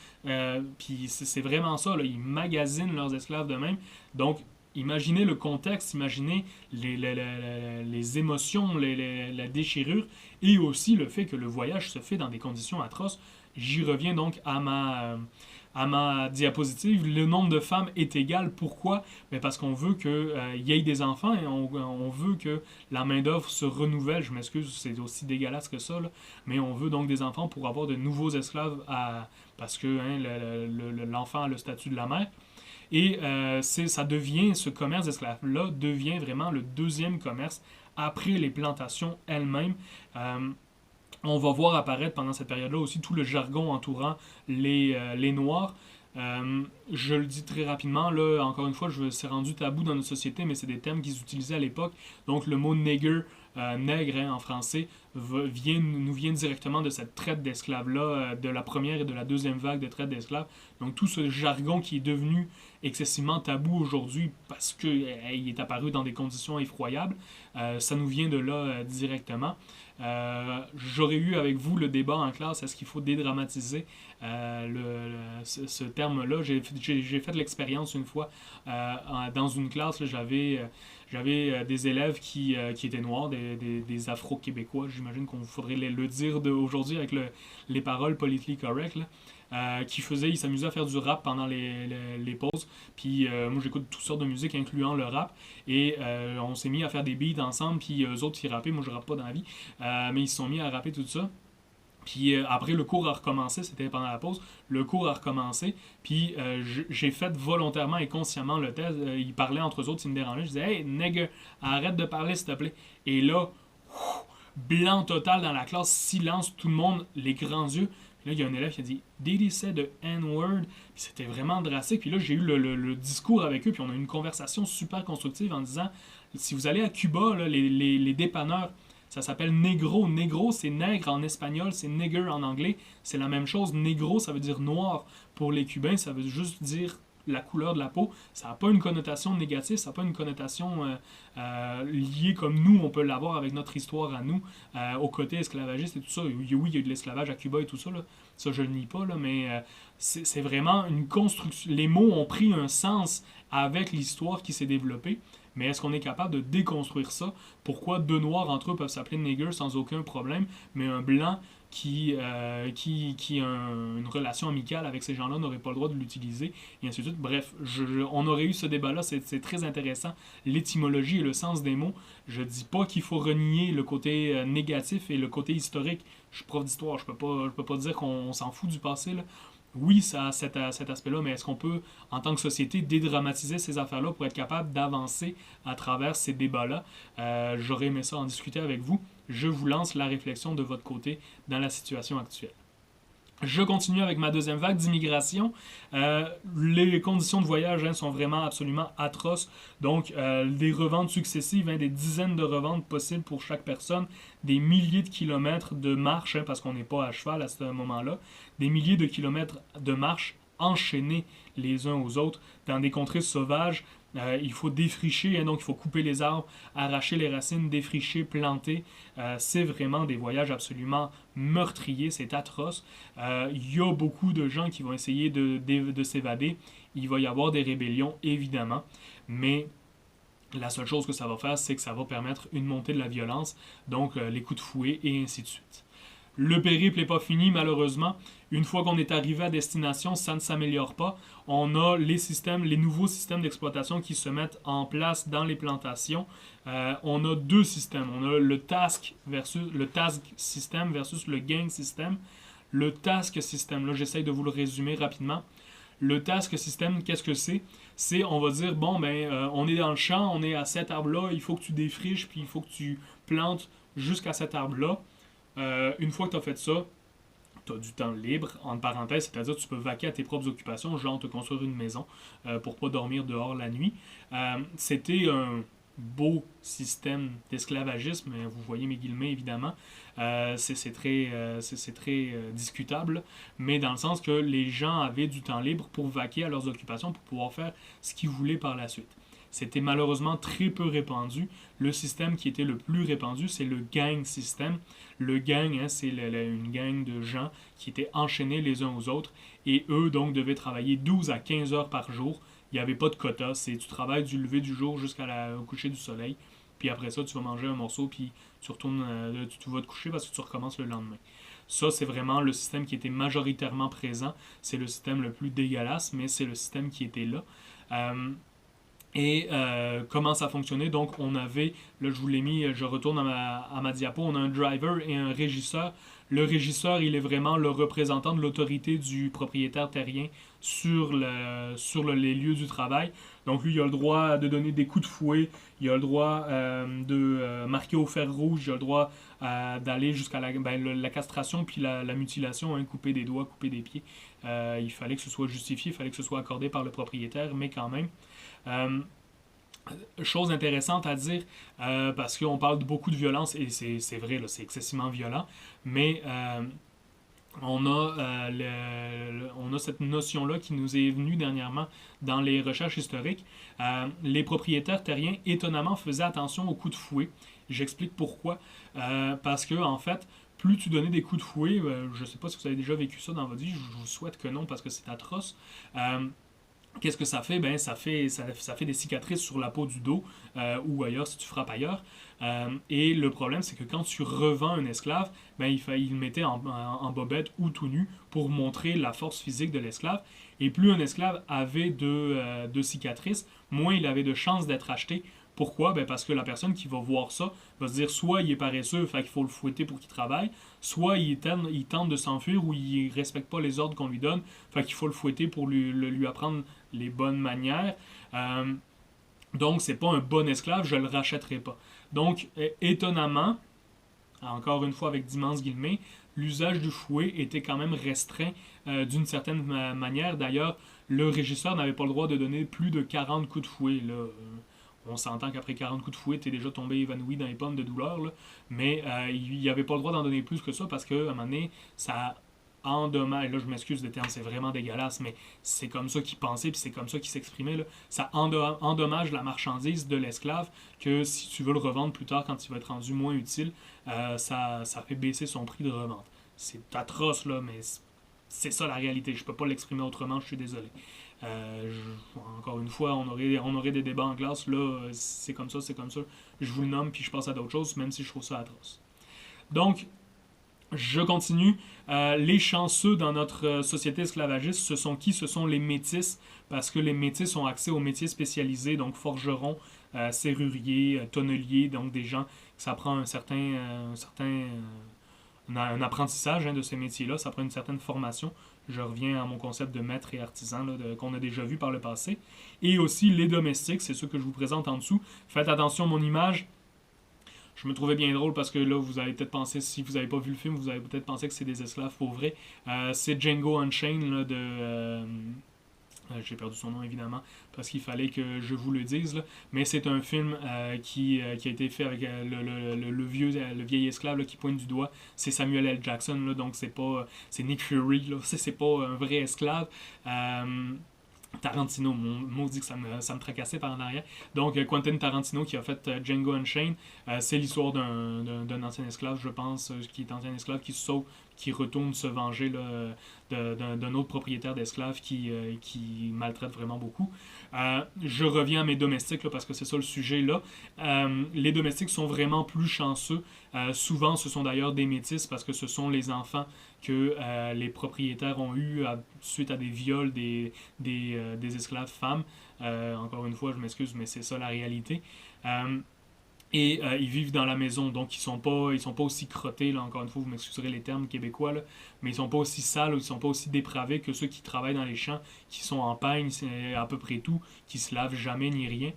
Puis c'est vraiment ça, là. Ils magasinent leurs esclaves de même. Donc, imaginez le contexte, imaginez les émotions, la déchirure, et aussi le fait que le voyage se fait dans des conditions atroces. J'y reviens donc à ma diapositive. Le nombre de femmes est égal. Pourquoi? Mais parce qu'on veut qu'il y ait des enfants et on veut que la main-d'œuvre se renouvelle. Je m'excuse, c'est aussi dégueulasse que ça, là. Mais on veut donc des enfants pour avoir de nouveaux esclaves parce que l'enfant a le statut de la mère. Et ce commerce d'esclaves-là devient vraiment le deuxième commerce après les plantations elles-mêmes. On va voir apparaître pendant cette période-là aussi tout le jargon entourant les Noirs. Je le dis très rapidement, là, encore une fois, c'est rendu tabou dans notre société, mais c'est des termes qu'ils utilisaient à l'époque. Donc le mot nègre en français, nous vient directement de cette traite d'esclaves-là, de la première et de la deuxième vague de traite d'esclaves. Donc tout ce jargon qui est devenu excessivement tabou aujourd'hui parce qu'il est apparu dans des conditions effroyables, ça nous vient de là directement. J'aurais eu avec vous le débat en classe, est-ce qu'il faut dédramatiser ce terme-là. J'ai fait l'expérience une fois dans une classe, là, j'avais des élèves qui étaient noirs, des Afro-Québécois, j'imagine qu'on faudrait le dire aujourd'hui avec les paroles politically correct, là. Ils s'amusaient à faire du rap pendant les pauses. Puis moi j'écoute toutes sortes de musique incluant le rap. Et on s'est mis à faire des beats ensemble. Puis eux autres ils rappaient. Moi je rappe pas dans la vie. Mais ils se sont mis à rapper tout ça. Puis après le cours a recommencé. C'était pendant la pause. Le cours a recommencé. Puis j'ai fait volontairement et consciemment le test. Ils parlaient entre eux autres, ils me dérangeaient. Je disais « Hey nigga, arrête de parler s'il te plaît. » Et là, blanc total dans la classe, silence, tout le monde, les grands yeux. Puis là, il y a un élève qui a dit « Did he say the N-word? » Puis c'était vraiment drastique. Puis là, j'ai eu le discours avec eux, puis on a eu une conversation super constructive en disant « Si vous allez à Cuba, là, les dépanneurs, ça s'appelle negro. Negro, c'est nègre en espagnol, c'est nigger en anglais. C'est la même chose. Negro, ça veut dire noir. Pour les Cubains, ça veut juste dire la couleur de la peau. Ça n'a pas une connotation négative, ça n'a pas une connotation liée comme nous, on peut l'avoir avec notre histoire à nous, au côté esclavagiste et tout ça. Oui, il y a eu de l'esclavage à Cuba et tout ça, là. Ça je le nie pas, là, mais c'est vraiment une construction. Les mots ont pris un sens avec l'histoire qui s'est développée, mais est-ce qu'on est capable de déconstruire ça? Pourquoi deux noirs entre eux peuvent s'appeler nigger sans aucun problème, mais un blanc qui a une relation amicale avec ces gens-là n'aurait pas le droit de l'utiliser, et ainsi de suite. Bref, on aurait eu ce débat-là, c'est très intéressant, l'étymologie et le sens des mots. Je dis pas qu'il faut renier le côté négatif et le côté historique. Je suis prof d'histoire, je peux pas dire qu'on s'en fout du passé, là. Oui, ça a cet aspect-là, mais est-ce qu'on peut, en tant que société, dédramatiser ces affaires-là pour être capable d'avancer à travers ces débats-là? J'aurais aimé ça en discuter avec vous. Je vous lance la réflexion de votre côté dans la situation actuelle. Je continue avec ma deuxième vague d'immigration. Les conditions de voyage sont vraiment absolument atroces. Donc, des reventes successives, des dizaines de reventes possibles pour chaque personne, des milliers de kilomètres de marche, parce qu'on n'est pas à cheval à ce moment-là, des milliers de kilomètres de marche enchaînés les uns aux autres dans des contrées sauvages. Il faut défricher, donc il faut couper les arbres, arracher les racines, défricher, planter. C'est vraiment des voyages absolument meurtriers, c'est atroce. Il y a beaucoup de gens qui vont essayer de s'évader. Il va y avoir des rébellions, évidemment, mais la seule chose que ça va faire, c'est que ça va permettre une montée de la violence, donc les coups de fouet et ainsi de suite. Le périple n'est pas fini, malheureusement. Une fois qu'on est arrivé à destination, ça ne s'améliore pas. On a les nouveaux systèmes d'exploitation qui se mettent en place dans les plantations. On a deux systèmes. On a le task system versus le gang system. Le task system, là, j'essaye de vous le résumer rapidement. Le task system, qu'est-ce que c'est? C'est, on va dire, bon, on est dans le champ, on est à cet arbre-là, il faut que tu défriches, puis il faut que tu plantes jusqu'à cet arbre-là. Une fois que tu as fait ça, tu as du temps libre, entre parenthèses, c'est-à-dire que tu peux vaquer à tes propres occupations, genre te construire une maison pour pas dormir dehors la nuit. C'était un beau système d'esclavagisme, vous voyez mes guillemets évidemment, c'est très discutable, mais dans le sens que les gens avaient du temps libre pour vaquer à leurs occupations, pour pouvoir faire ce qu'ils voulaient par la suite. C'était malheureusement très peu répandu. Le système qui était le plus répandu, c'est le gang system. Le gang, c'est une gang de gens qui étaient enchaînés les uns aux autres et eux, donc, devaient travailler 12 à 15 heures par jour. Il n'y avait pas de quota. Tu travailles du lever du jour jusqu'au coucher du soleil. Puis après ça, tu vas manger un morceau, puis tu retournes, tu vas te coucher parce que tu recommences le lendemain. Ça, c'est vraiment le système qui était majoritairement présent. C'est le système le plus dégueulasse, mais c'est le système qui était là. Comment ça fonctionnait? Donc, on avait, là je vous l'ai mis, je retourne à ma diapo, on a un driver et un régisseur. Le régisseur, il est vraiment le représentant de l'autorité du propriétaire terrien sur les lieux du travail. Donc, lui, il a le droit de donner des coups de fouet, il a le droit de marquer au fer rouge, il a le droit d'aller jusqu'à la castration puis la mutilation, couper des doigts, couper des pieds. Il fallait que ce soit justifié, il fallait que ce soit accordé par le propriétaire, mais quand même. Chose intéressante à dire, parce qu'on parle de beaucoup de violence, et c'est vrai, là, c'est excessivement violent, mais on a cette notion-là qui nous est venue dernièrement dans les recherches historiques. Les propriétaires terriens, étonnamment, faisaient attention aux coups de fouet. J'explique pourquoi. Parce que, en fait, plus tu donnais des coups de fouet, je ne sais pas si vous avez déjà vécu ça dans votre vie, je vous souhaite que non, parce que c'est atroce. Qu'est-ce que ça fait? Ça fait des cicatrices sur la peau du dos ou ailleurs si tu frappes ailleurs. Et le problème, c'est que quand tu revends un esclave, il le mettait en bobette ou tout nu pour montrer la force physique de l'esclave. Et plus un esclave avait de cicatrices, moins il avait de chances d'être acheté. Pourquoi? Parce que la personne qui va voir ça va se dire soit il est paresseux, fait qu'il faut le fouetter pour qu'il travaille, soit il tente de s'enfuir ou il ne respecte pas les ordres qu'on lui donne, fait qu'il faut le fouetter pour lui apprendre les bonnes manières. Donc, c'est pas un bon esclave, je le rachèterai pas. Donc, étonnamment, encore une fois avec d'immenses guillemets, l'usage du fouet était quand même restreint d'une certaine manière. D'ailleurs, le régisseur n'avait pas le droit de donner plus de 40 coups de fouet, là. On s'entend qu'après 40 coups de fouet, t'es déjà tombé évanoui dans les pommes de douleur, là. Mais il n'avait pas le droit d'en donner plus que ça parce qu'à un moment donné, ça endommage. Là, je m'excuse des termes, c'est vraiment dégueulasse, mais c'est comme ça qu'il pensait puis c'est comme ça qu'il s'exprimait. Là. Ça endommage la marchandise de l'esclave que si tu veux le revendre plus tard quand il va être rendu moins utile, ça fait baisser son prix de revente. C'est atroce, là, mais c'est ça la réalité. Je peux pas l'exprimer autrement, je suis désolé. Encore une fois, on aurait des débats en classe. Là, c'est comme ça, c'est comme ça. Je vous le nomme, puis je passe à d'autres choses, même si je trouve ça atroce. Donc, je continue. Les chanceux dans notre société esclavagiste, ce sont qui? Ce sont les métis, parce que les métis ont accès aux métiers spécialisés, donc forgerons, serruriers, tonneliers, donc des gens que ça prend un apprentissage de ces métiers-là, ça prend une certaine formation. Je reviens à mon concept de maître et artisan qu'on a déjà vu par le passé. Et aussi les domestiques, c'est ceux que je vous présente en dessous. Faites attention, mon image, je me trouvais bien drôle parce que là, vous avez peut-être pensé, si vous n'avez pas vu le film, vous avez peut-être pensé que c'est des esclaves pour vrai. C'est Django Unchained là, j'ai perdu son nom évidemment parce qu'il fallait que je vous le dise, là. Mais c'est un film qui a été fait avec le vieil esclave là, qui pointe du doigt. C'est Samuel L. Jackson, là, donc c'est Nick Fury, là, c'est pas un vrai esclave. Tarantino, maudit que ça me tracassait par en arrière. Donc, Quentin Tarantino qui a fait Django Unchained, c'est l'histoire d'un ancien esclave, je pense, qui est ancien esclave, qui se sauve, qui retourne se venger là, d'un autre propriétaire d'esclaves qui maltraite vraiment beaucoup. Je reviens à mes domestiques là, parce que c'est ça le sujet là. Les domestiques sont vraiment plus chanceux. Souvent, ce sont d'ailleurs des métis parce que ce sont les enfants que les propriétaires ont eu suite à des viols des esclaves femmes. Encore une fois, je m'excuse, mais c'est ça la réalité. Et ils vivent dans la maison, donc ils sont pas aussi crottés, là, encore une fois, vous m'excuserez les termes québécois, là, mais ils sont pas aussi sales, ils sont pas aussi dépravés que ceux qui travaillent dans les champs, qui sont en peigne, c'est à peu près tout, qui se lavent jamais ni rien,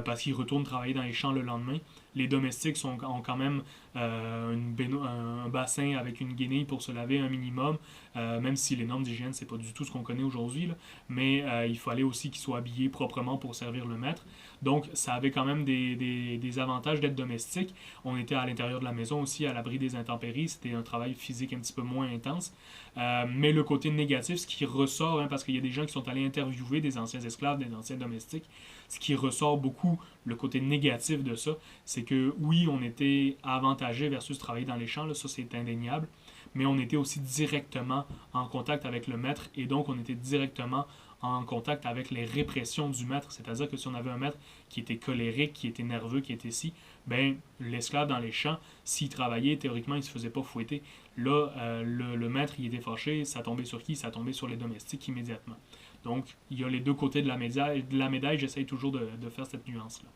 parce qu'ils retournent travailler dans les champs le lendemain. Les domestiques ont quand même un bassin avec une guenille pour se laver un minimum, même si les normes d'hygiène, c'est pas du tout ce qu'on connaît aujourd'hui, là, mais il fallait aussi qu'ils soient habillés proprement pour servir le maître. Donc, ça avait quand même des avantages d'être domestique. On était à l'intérieur de la maison aussi, à l'abri des intempéries. C'était un travail physique un petit peu moins intense. Mais le côté négatif, ce qui ressort, parce qu'il y a des gens qui sont allés interviewer des anciens esclaves, des anciens domestiques, ce qui ressort beaucoup, le côté négatif de ça, c'est que oui, on était avantagé versus travailler dans les champs, là, ça c'est indéniable, mais on était aussi directement en contact avec le maître et donc on était directement en contact avec les répressions du maître. C'est-à-dire que si on avait un maître qui était colérique, qui était nerveux, qui était si, ben l'esclave dans les champs, s'il travaillait, théoriquement, il ne se faisait pas fouetter. Là, le maître, il était fâché, ça tombait sur qui? Ça tombait sur les domestiques immédiatement. Donc, il y a les deux côtés de la médaille, j'essaye toujours de faire cette nuance-là.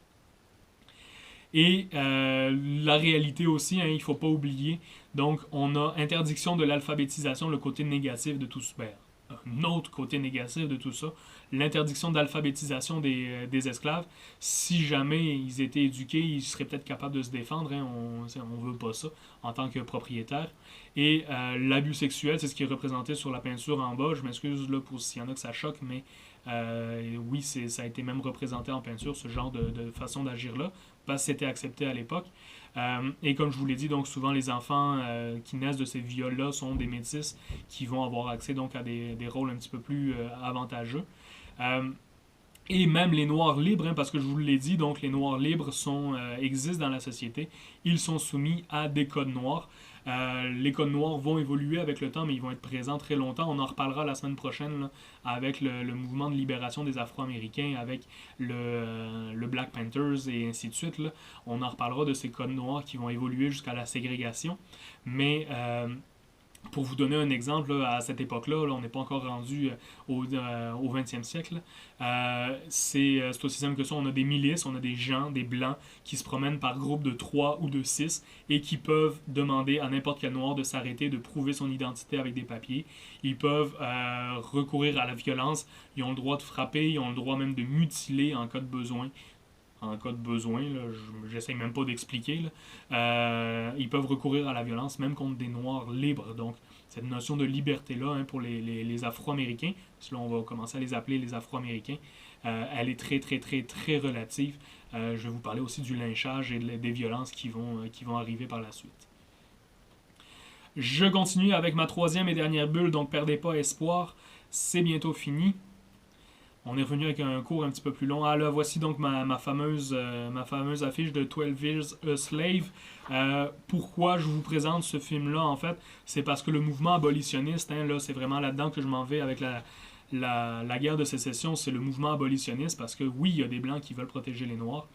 Et la réalité aussi, il ne faut pas oublier, donc on a interdiction de l'alphabétisation, le côté négatif de tout ça. Ben, un autre côté négatif de tout ça, l'interdiction d'alphabétisation des esclaves. Si jamais ils étaient éduqués, ils seraient peut-être capables de se défendre. On ne veut pas ça en tant que propriétaire. Et l'abus sexuel, c'est ce qui est représenté sur la peinture en bas. Je m'excuse là pour s'il y en a que ça choque, mais oui, ça a été même représenté en peinture, ce genre de façon d'agir-là, parce que c'était accepté à l'époque. Et comme je vous l'ai dit, donc souvent les enfants qui naissent de ces viols-là sont des métis qui vont avoir accès donc à des rôles un petit peu plus avantageux. Et même les noirs libres, parce que je vous l'ai dit, donc les noirs libres existent dans la société. Ils sont soumis à des codes noirs. Les codes noirs vont évoluer avec le temps, mais ils vont être présents très longtemps. On en reparlera la semaine prochaine là, avec le mouvement de libération des Afro-Américains, avec le Black Panthers et ainsi de suite. Là. On en reparlera de ces codes noirs qui vont évoluer jusqu'à la ségrégation. Mais pour vous donner un exemple, là, à cette époque-là, on n'est pas encore rendu au 20e siècle. C'est aussi simple que ça. On a des milices, on a des gens, des blancs, qui se promènent par groupe de 3 ou de 6 et qui peuvent demander à n'importe quel noir de s'arrêter, de prouver son identité avec des papiers. Ils peuvent recourir à la violence. Ils ont le droit de frapper, ils ont le droit même de mutiler en cas de besoin. En cas de besoin, j'essaie même pas d'expliquer. Ils peuvent recourir à la violence, même contre des Noirs libres. Donc, cette notion de liberté-là pour les Afro-Américains, parce que là, on va commencer à les appeler les Afro-Américains, elle est très, très, très, très relative. Je vais vous parler aussi du lynchage et des violences qui vont arriver par la suite. Je continue avec ma troisième et dernière bulle, donc perdez pas espoir, c'est bientôt fini. On est revenu avec un cours un petit peu plus long. Ah là, voici donc ma fameuse affiche de 12 Years a Slave. Pourquoi je vous présente ce film-là, en fait? C'est parce que le mouvement abolitionniste, hein, là, c'est vraiment là-dedans que je m'en vais avec la guerre de sécession, c'est le mouvement abolitionniste, parce que oui, il y a des Blancs qui veulent protéger les Noirs.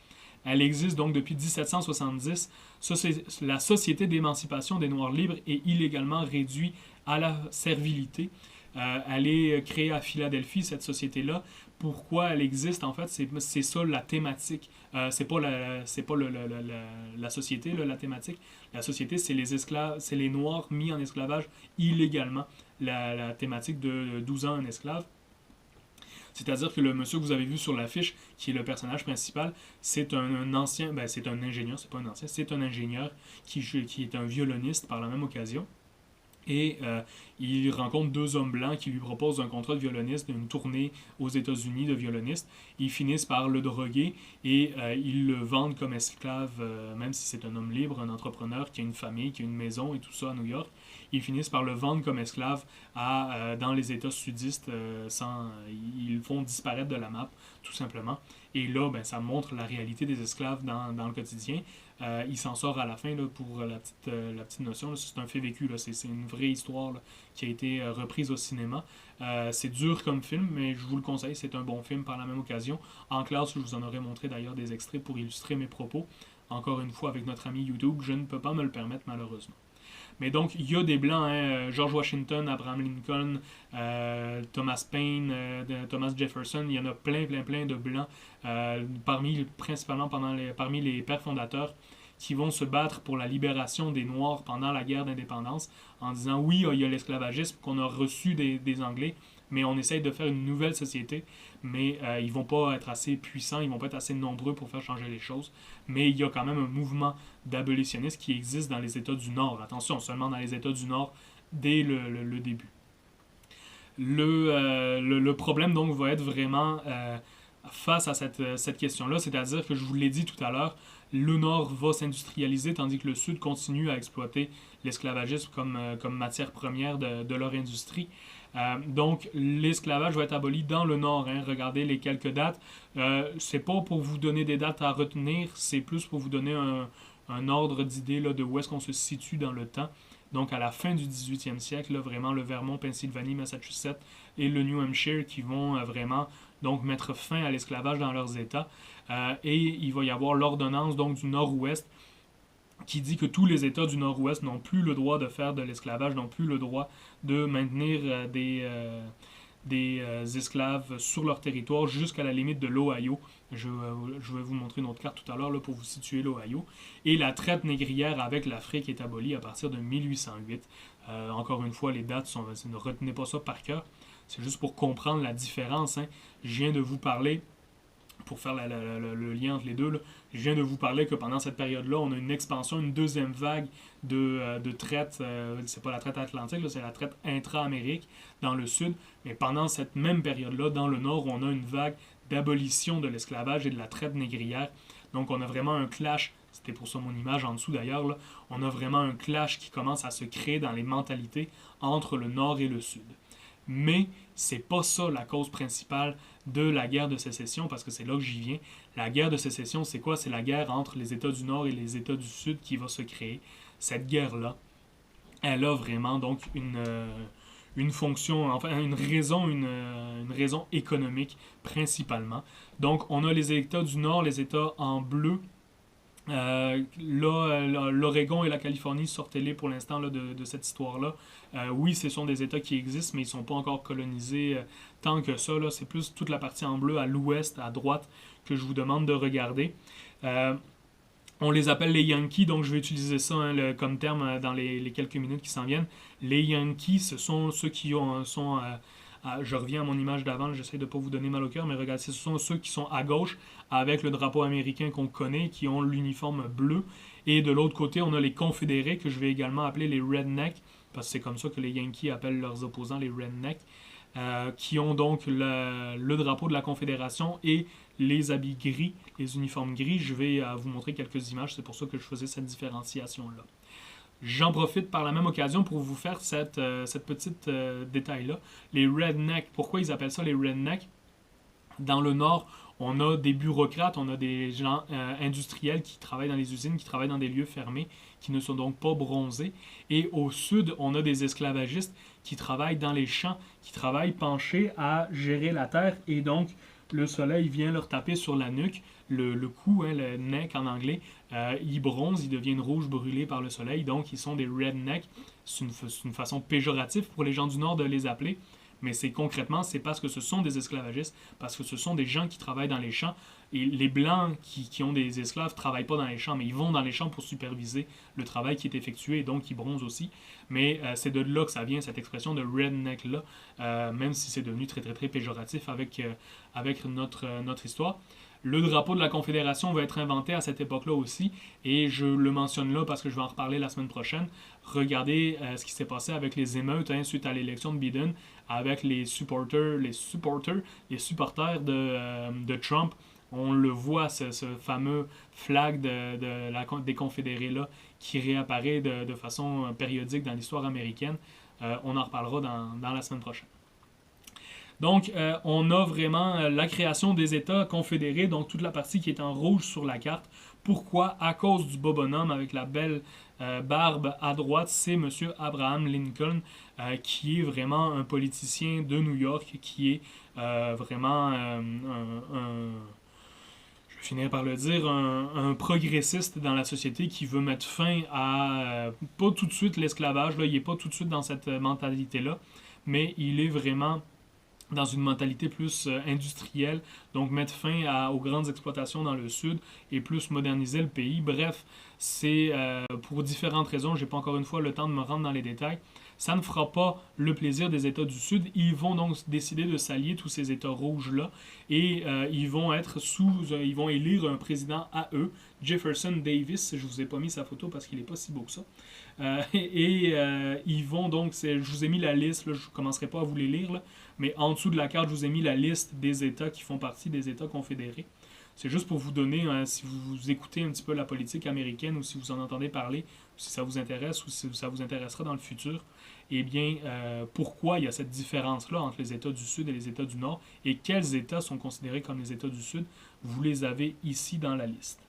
Elle existe donc depuis 1770. Ça, c'est la société d'émancipation des Noirs libres est illégalement réduite à la servilité. Elle est créée à Philadelphie, cette société-là. Pourquoi elle existe, en fait, c'est ça la thématique. C'est pas la société, là, la thématique. La société, c'est les esclaves, c'est les Noirs mis en esclavage illégalement. La thématique de 12 ans en esclave. C'est-à-dire que le monsieur que vous avez vu sur l'affiche, qui est le personnage principal, c'est un ancien, c'est un ingénieur, c'est pas un ancien, c'est un ingénieur qui est un violoniste par la même occasion. Et il rencontre deux hommes blancs qui lui proposent un contrat de violoniste, une tournée aux États-Unis de violoniste. Ils finissent par le droguer et ils le vendent comme esclave, même si c'est un homme libre, un entrepreneur qui a une famille, qui a une maison et tout ça à New York. Ils finissent par le vendre comme esclave dans les États sudistes. Ils le font disparaître de la map, tout simplement. Et là, ça montre la réalité des esclaves dans le quotidien. Il s'en sort à la fin, là, pour la petite notion. Là, c'est un fait vécu. Là, c'est une vraie histoire là, qui a été reprise au cinéma. C'est dur comme film, mais je vous le conseille. C'est un bon film par la même occasion. En classe, je vous en aurais montré d'ailleurs des extraits pour illustrer mes propos. Encore une fois, avec notre ami YouTube, je ne peux pas me le permettre malheureusement. Mais donc, il y a des Blancs, hein, George Washington, Abraham Lincoln, Thomas Paine, Thomas Jefferson, il y en a plein de Blancs, principalement parmi les pères fondateurs, qui vont se battre pour la libération des Noirs pendant la guerre d'indépendance, en disant oui, il y a l'esclavagisme qu'on a reçu des Anglais, mais on essaye de faire une nouvelle société, mais ils vont pas être assez puissants, ils vont pas être assez nombreux pour faire changer les choses. Mais il y a quand même un mouvement d'abolitionnistes qui existe dans les États du Nord. Attention, seulement dans les États du Nord dès le début. Le problème donc va être vraiment face à cette question-là, c'est-à-dire que je vous l'ai dit tout à l'heure, le Nord va s'industrialiser tandis que le Sud continue à exploiter l'esclavagisme comme matière première de leur industrie. Donc, l'esclavage va être aboli dans le Nord. Hein. Regardez les quelques dates. C'est pas pour vous donner des dates à retenir, c'est plus pour vous donner un ordre d'idée de où est-ce qu'on se situe dans le temps. Donc, à la fin du 18e siècle, là, vraiment, le Vermont, Pennsylvanie, Massachusetts et le New Hampshire qui vont vraiment donc mettre fin à l'esclavage dans leurs États. Et il va y avoir l'ordonnance donc du Nord-Ouest qui dit que tous les États du Nord-Ouest n'ont plus le droit de faire de l'esclavage, n'ont plus le droit de maintenir des esclaves sur leur territoire jusqu'à la limite de l'Ohio. Je vais vous montrer une autre carte tout à l'heure pour vous situer l'Ohio. Et la traite négrière avec l'Afrique est abolie à partir de 1808. Encore une fois, les dates ne retenez pas ça par cœur. C'est juste pour comprendre la différence. Hein. Je viens de vous parler, pour faire le lien entre les deux, là, je viens de vous parler que pendant cette période-là, on a une expansion, une deuxième vague de traite. C'est pas la traite atlantique, là, c'est la traite intra-Amérique dans le sud. Mais pendant cette même période-là, dans le nord, on a une vague d'abolition de l'esclavage et de la traite négrière. Donc on a vraiment un clash. C'était pour ça mon image en dessous d'ailleurs. Là, on a vraiment un clash qui commence à se créer dans les mentalités entre le nord et le sud. Mais c'est pas ça la cause principale de la guerre de sécession, parce que c'est là que j'y viens. La guerre de sécession, c'est quoi? C'est la guerre entre les États du Nord et les États du Sud qui va se créer. Cette guerre-là, elle a vraiment donc une fonction, enfin une raison économique principalement. Donc on a les États du Nord, les États en bleu. L'Oregon et la Californie, sortez-les pour l'instant là, de cette histoire-là. Oui, ce sont des États qui existent, mais ils ne sont pas encore colonisés tant que ça. Là. C'est plus toute la partie en bleu à l'ouest, à droite, que je vous demande de regarder. On les appelle les Yankees, donc je vais utiliser ça comme terme dans les quelques minutes qui s'en viennent. Les Yankees, ce sont ceux qui sont... je reviens à mon image d'avant, j'essaie de ne pas vous donner mal au cœur, mais regardez, ce sont ceux qui sont à gauche avec le drapeau américain qu'on connaît, qui ont l'uniforme bleu. Et de l'autre côté, on a les confédérés, que je vais également appeler les rednecks, parce que c'est comme ça que les Yankees appellent leurs opposants, les rednecks, qui ont donc le drapeau de la Confédération et les habits gris, les uniformes gris. Je vais vous montrer quelques images, c'est pour ça que je faisais cette différenciation-là. J'en profite par la même occasion pour vous faire cette petite détail-là. Les rednecks, pourquoi ils appellent ça les rednecks? Dans le nord, on a des bureaucrates, on a des gens industriels qui travaillent dans les usines, qui travaillent dans des lieux fermés, qui ne sont donc pas bronzés. Et au sud, on a des esclavagistes qui travaillent dans les champs, qui travaillent penchés à gérer la terre. Et donc, le soleil vient leur taper sur la nuque, le cou, hein, le neck en anglais. Ils bronzent, ils deviennent rouges brûlés par le soleil. Donc, ils sont des rednecks. C'est une façon péjorative pour les gens du nord de les appeler. Mais concrètement, c'est parce que ce sont des esclavagistes, parce que ce sont des gens qui travaillent dans les champs. Et les Blancs qui ont des esclaves ne travaillent pas dans les champs, mais ils vont dans les champs pour superviser le travail qui est effectué, et donc ils bronzent aussi. Mais c'est de là que ça vient, cette expression de redneck-là, même si c'est devenu très, très, très péjoratif avec notre histoire. Le drapeau de la Confédération va être inventé à cette époque-là aussi, et je le mentionne là parce que je vais en reparler la semaine prochaine. Regardez ce qui s'est passé avec les émeutes suite à l'élection de Biden, avec les supporters de Trump. On le voit, ce fameux flag des Confédérés là, qui réapparaît de façon périodique dans l'histoire américaine. On en reparlera dans la semaine prochaine. Donc, on a vraiment la création des États confédérés, donc toute la partie qui est en rouge sur la carte. Pourquoi? À cause du beau bonhomme avec la belle barbe à droite, c'est M. Abraham Lincoln, qui est vraiment un politicien de New York, qui est vraiment je vais finir par le dire, un progressiste dans la société qui veut mettre fin à, pas tout de suite l'esclavage, il n'est pas tout de suite dans cette mentalité-là, mais il est vraiment dans une mentalité plus industrielle, donc mettre fin aux grandes exploitations dans le sud et plus moderniser le pays. Bref, c'est pour différentes raisons, je n'ai pas encore une fois le temps de me rendre dans les détails. Ça ne fera pas le plaisir des États du Sud. Ils vont donc décider de s'allier, tous ces États rouges-là, et ils vont ils vont élire un président à eux, Jefferson Davis. Je vous ai pas mis sa photo parce qu'il n'est pas si beau que ça. Ils vont donc, je vous ai mis la liste, là, je ne commencerai pas à vous les lire, là, mais en dessous de la carte, je vous ai mis la liste des États qui font partie des États confédérés. C'est juste pour vous donner, si vous écoutez un petit peu la politique américaine ou si vous en entendez parler, si ça vous intéresse ou si ça vous intéressera dans le futur, eh bien, pourquoi il y a cette différence-là entre les États du Sud et les États du Nord et quels États sont considérés comme les États du Sud, vous les avez ici dans la liste.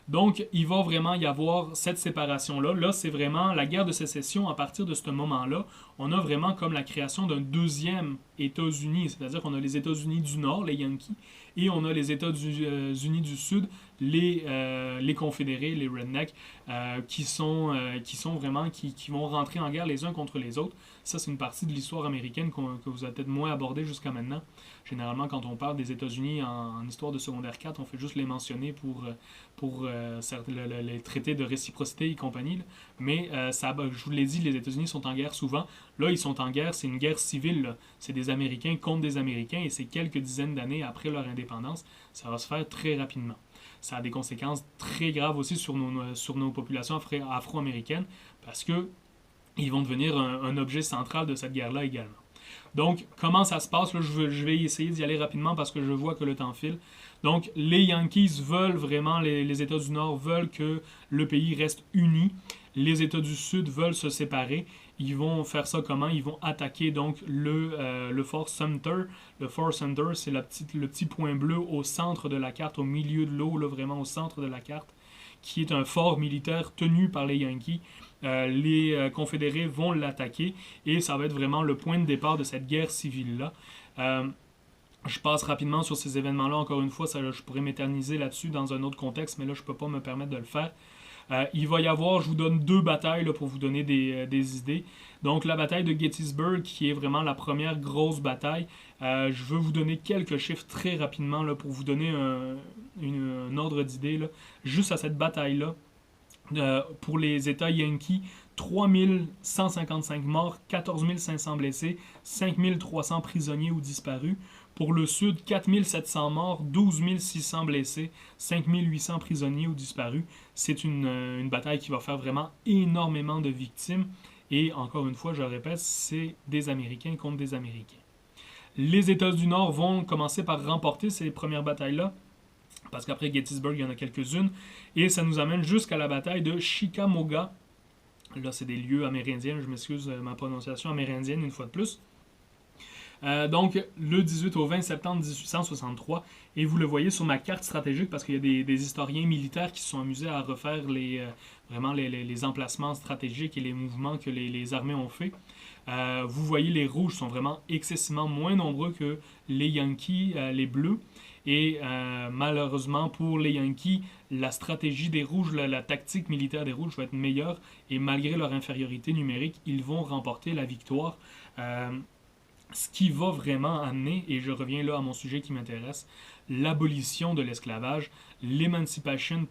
Donc, il va vraiment y avoir cette séparation-là. Là, c'est vraiment la guerre de sécession. À partir de ce moment-là, on a vraiment comme la création d'un deuxième États-Unis, c'est-à-dire qu'on a les États-Unis du Nord, les Yankees, et on a les États-Unis du Sud, les Confédérés, les Rednecks, qui vont rentrer en guerre les uns contre les autres. Ça, c'est une partie de l'histoire américaine que vous avez peut-être moins abordée jusqu'à maintenant. Généralement, quand on parle des États-Unis en histoire de secondaire 4, on fait juste les mentionner pour les traités de réciprocité et compagnie. Là. Mais, je vous l'ai dit, les États-Unis sont en guerre souvent. Là, ils sont en guerre, c'est une guerre civile. Là. C'est des Américains contre des Américains et c'est quelques dizaines d'années après leur indépendance. Ça va se faire très rapidement. Ça a des conséquences très graves aussi sur nos populations afro-américaines parce que ils vont devenir un objet central de cette guerre-là également. Donc, comment ça se passe? Là, je vais essayer d'y aller rapidement parce que je vois que le temps file. Donc, les Yankees veulent vraiment, les États du Nord veulent que le pays reste uni. Les États du Sud veulent se séparer. Ils vont faire ça comment? Ils vont attaquer donc le Fort Sumter. Le Fort Sumter, c'est le petit point bleu au centre de la carte, au milieu de l'eau, vraiment au centre de la carte, qui est un fort militaire tenu par les Yankees. Les Confédérés vont l'attaquer et ça va être vraiment le point de départ de cette guerre civile-là. Je passe rapidement sur ces événements-là. Encore une fois, je pourrais m'éterniser là-dessus dans un autre contexte, mais là, je ne peux pas me permettre de le faire. Il va y avoir, je vous donne 2 batailles là, pour vous donner des idées. Donc, la bataille de Gettysburg, qui est vraiment la première grosse bataille. Je veux vous donner quelques chiffres très rapidement là, pour vous donner un ordre d'idée. Juste à cette bataille-là, pour les États Yankees, 3155 morts, 14 500 blessés, 5300 prisonniers ou disparus. Pour le Sud, 4700 morts, 12 600 blessés, 5800 prisonniers ou disparus. C'est une bataille qui va faire vraiment énormément de victimes. Et encore une fois, je le répète, c'est des Américains contre des Américains. Les États du Nord vont commencer par remporter ces premières batailles-là, parce qu'après Gettysburg, il y en a quelques-unes. Et ça nous amène jusqu'à la bataille de Chickamauga. Là, c'est des lieux amérindiens, je m'excuse ma prononciation amérindienne une fois de plus. Donc, le 18 au 20 septembre 1863, et vous le voyez sur ma carte stratégique parce qu'il y a des historiens militaires qui se sont amusés à refaire vraiment les emplacements stratégiques et les mouvements que les armées ont fait. Vous voyez, les rouges sont vraiment excessivement moins nombreux que les Yankees, les bleus. Et malheureusement pour les Yankees, la stratégie des rouges, la tactique militaire des rouges va être meilleure. Et malgré leur infériorité numérique, ils vont remporter la victoire. Ce qui va vraiment amener, et je reviens là à mon sujet qui m'intéresse, l'abolition de l'esclavage, l'Emancipation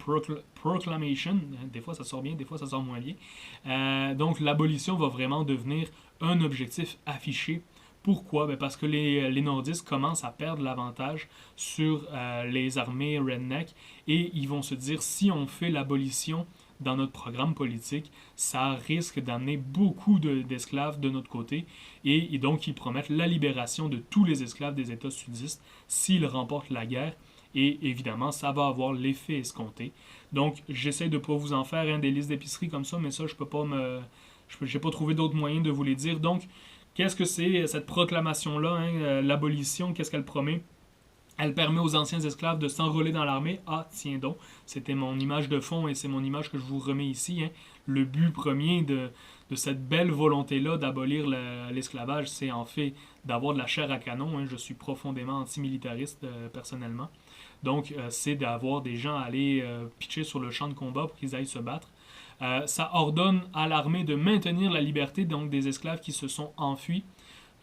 Proclamation, des fois ça sort bien, des fois ça sort moins bien. Donc l'abolition va vraiment devenir un objectif affiché. Pourquoi? Ben parce que les nordistes commencent à perdre l'avantage sur les armées redneck et ils vont se dire si on fait l'abolition dans notre programme politique, ça risque d'amener beaucoup d'esclaves de notre côté et donc ils promettent la libération de tous les esclaves des États sudistes s'ils remportent la guerre et évidemment ça va avoir l'effet escompté. Donc j'essaie de ne pas vous en faire des listes d'épicerie comme ça, mais ça je peux pas j'ai pas trouvé d'autres moyens de vous les dire. Donc qu'est-ce que c'est cette proclamation-là, l'abolition, qu'est-ce qu'elle promet? Elle permet aux anciens esclaves de s'enrôler dans l'armée. Ah, tiens donc, c'était mon image de fond et c'est mon image que je vous remets ici. Le but premier de cette belle volonté-là d'abolir l'esclavage, c'est en fait d'avoir de la chair à canon. Je suis profondément antimilitariste personnellement. Donc, c'est d'avoir des gens à aller pitcher sur le champ de combat pour qu'ils aillent se battre. Ça ordonne à l'armée de maintenir la liberté donc des esclaves qui se sont enfuis.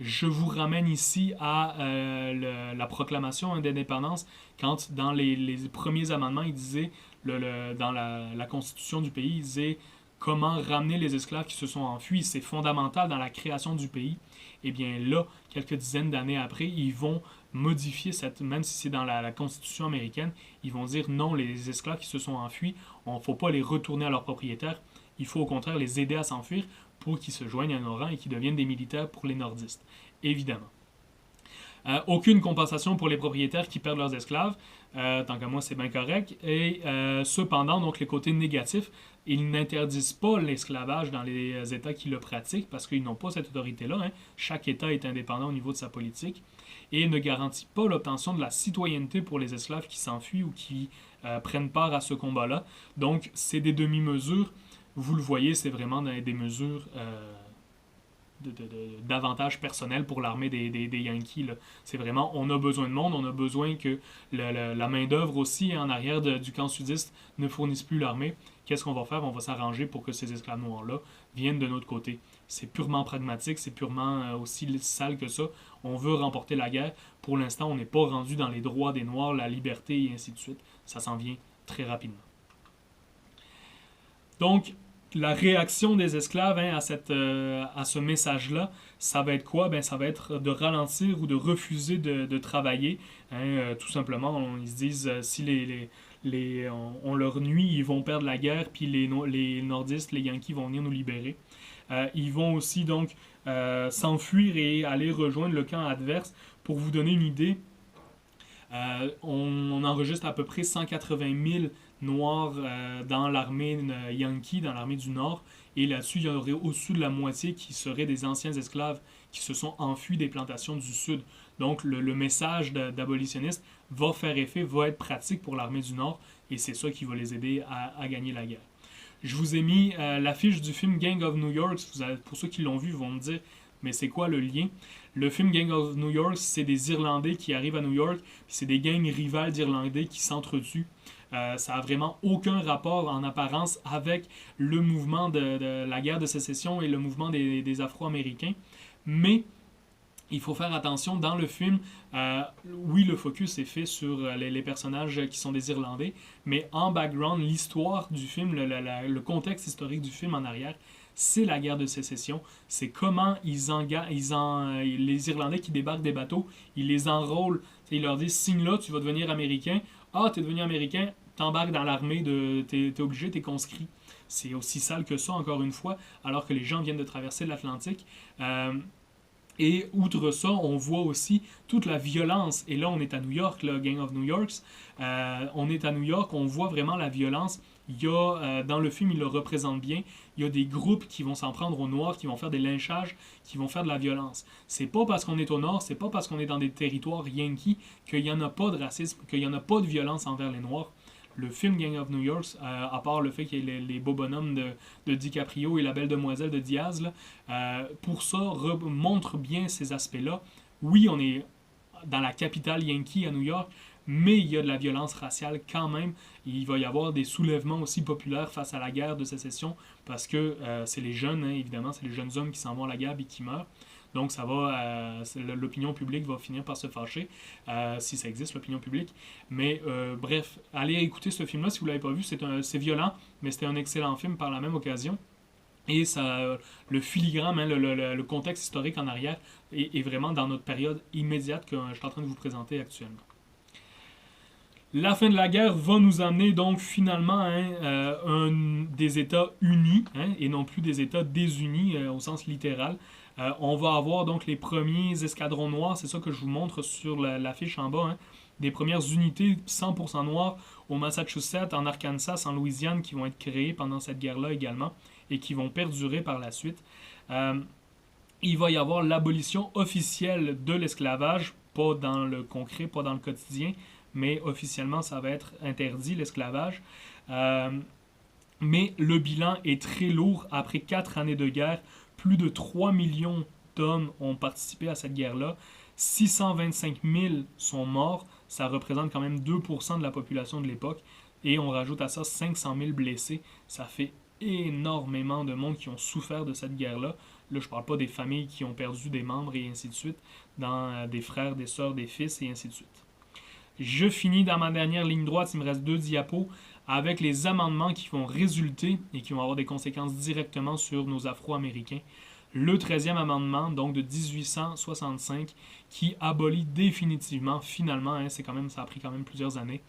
Je vous ramène ici à la proclamation d'indépendance, quand dans les premiers amendements, il disait, dans la constitution du pays, il disait comment ramener les esclaves qui se sont enfuis, c'est fondamental dans la création du pays. Et bien là, quelques dizaines d'années après, ils vont modifier même si c'est dans la constitution américaine, ils vont dire non, les esclaves qui se sont enfuis, il ne faut pas les retourner à leurs propriétaires, il faut au contraire les aider à s'enfuir pour qu'ils se joignent à nos rangs et qu'ils deviennent des militaires pour les nordistes, évidemment. Aucune compensation pour les propriétaires qui perdent leurs esclaves, tant qu'à moi c'est bien correct, et cependant, donc les côtés négatifs, ils n'interdisent pas l'esclavage dans les États qui le pratiquent parce qu'ils n'ont pas cette autorité-là. Chaque État est indépendant au niveau de sa politique et ne garantit pas l'obtention de la citoyenneté pour les esclaves qui s'enfuient ou qui prennent part à ce combat-là. Donc, c'est des demi-mesures. Vous le voyez, c'est vraiment des mesures d'avantages personnels pour l'armée des Yankees. C'est vraiment, on a besoin de monde, on a besoin que la main-d'œuvre aussi en arrière du camp sudiste ne fournisse plus l'armée. Qu'est-ce qu'on va faire? On va s'arranger pour que ces esclaves noirs-là viennent de notre côté. C'est purement pragmatique, c'est purement aussi sale que ça. On veut remporter la guerre. Pour l'instant, on n'est pas rendu dans les droits des Noirs, la liberté et ainsi de suite. Ça s'en vient très rapidement. Donc, la réaction des esclaves à ce message-là, ça va être quoi? Ça va être de ralentir ou de refuser de travailler. Tout simplement, ils se disent, si on leur nuit, ils vont perdre la guerre, puis les nordistes, les Yankees vont venir nous libérer. Ils vont aussi donc s'enfuir et aller rejoindre le camp adverse. Pour vous donner une idée, on enregistre à peu près 180 000 Noirs dans l'armée Yankee, dans l'armée du Nord, et là-dessus, il y aurait au-dessus de la moitié qui seraient des anciens esclaves qui se sont enfuis des plantations du Sud. Donc, le message d'abolitionniste va faire effet, va être pratique pour l'armée du Nord, et c'est ça qui va les aider à gagner la guerre. Je vous ai mis l'affiche du film Gang of New York. Pour ceux qui l'ont vu, vont me dire, mais c'est quoi le lien? Le film Gang of New York, c'est des Irlandais qui arrivent à New York, puis c'est des gangs rivales d'Irlandais qui s'entretuent. Ça n'a vraiment aucun rapport en apparence avec le mouvement de la guerre de sécession et le mouvement des Afro-Américains. Mais il faut faire attention, dans le film, oui, le focus est fait sur les personnages qui sont des Irlandais, mais en background, l'histoire du film, le contexte historique du film en arrière, c'est la guerre de sécession. C'est comment les Irlandais qui débarquent des bateaux, ils les enrôlent. Ils leur disent, signe là, tu vas devenir américain. Ah, t'es devenu américain, t'embarques dans l'armée, t'es obligé, t'es conscrit. C'est aussi sale que ça, encore une fois, alors que les gens viennent de traverser l'Atlantique. Et outre ça, on voit aussi toute la violence. Et là, on est à New York, le Gang of New York. On est à New York, on voit vraiment la violence Il y a, dans le film, il le représente bien, il y a des groupes qui vont s'en prendre aux Noirs, qui vont faire des lynchages, qui vont faire de la violence. C'est pas parce qu'on est au Nord, c'est pas parce qu'on est dans des territoires yankees qu'il n'y en a pas de racisme, qu'il n'y en a pas de violence envers les Noirs. Le film Gang of New York, à part le fait qu'il y ait les beaux bonhommes de DiCaprio et la belle demoiselle de Diaz, là, pour ça, montre bien ces aspects-là. Oui, on est dans la capitale yankee à New York, mais il y a de la violence raciale quand même. Il va y avoir des soulèvements aussi populaires face à la guerre de sécession, parce que c'est les jeunes, hein, évidemment, c'est les jeunes hommes qui s'en vont à la guerre et qui meurent. Donc ça va, l'opinion publique va finir par se fâcher, si ça existe l'opinion publique. Mais bref, allez écouter ce film-là si vous ne l'avez pas vu. C'est violent, mais c'était un excellent film par la même occasion. Et ça, le filigrane, hein, le contexte historique en arrière est vraiment dans notre période immédiate que je suis en train de vous présenter actuellement. La fin de la guerre va nous amener donc finalement des États unis, hein, et non plus des États désunis au sens littéral. On va avoir donc les premiers escadrons noirs, c'est ça que je vous montre sur l'affiche en bas, hein, des premières unités 100% noires au Massachusetts, en Arkansas, en Louisiane, qui vont être créées pendant cette guerre-là également et qui vont perdurer par la suite. Il va y avoir l'abolition officielle de l'esclavage, pas dans le concret, pas dans le quotidien, mais officiellement, ça va être interdit, l'esclavage. Mais le bilan est très lourd. Après 4 années de guerre, plus de 3 millions d'hommes ont participé à cette guerre-là. 625 000 sont morts. Ça représente quand même 2% de la population de l'époque. Et on rajoute à ça 500 000 blessés. Ça fait énormément de monde qui ont souffert de cette guerre-là. Là, je ne parle pas des familles qui ont perdu des membres et ainsi de suite, dans des frères, des sœurs, des fils et ainsi de suite. Je finis dans ma dernière ligne droite, il me reste 2 diapos, avec les amendements qui vont résulter et qui vont avoir des conséquences directement sur nos Afro-Américains. Le 13e amendement, donc de 1865, qui abolit définitivement, finalement, hein, c'est quand même, ça a pris quand même plusieurs années,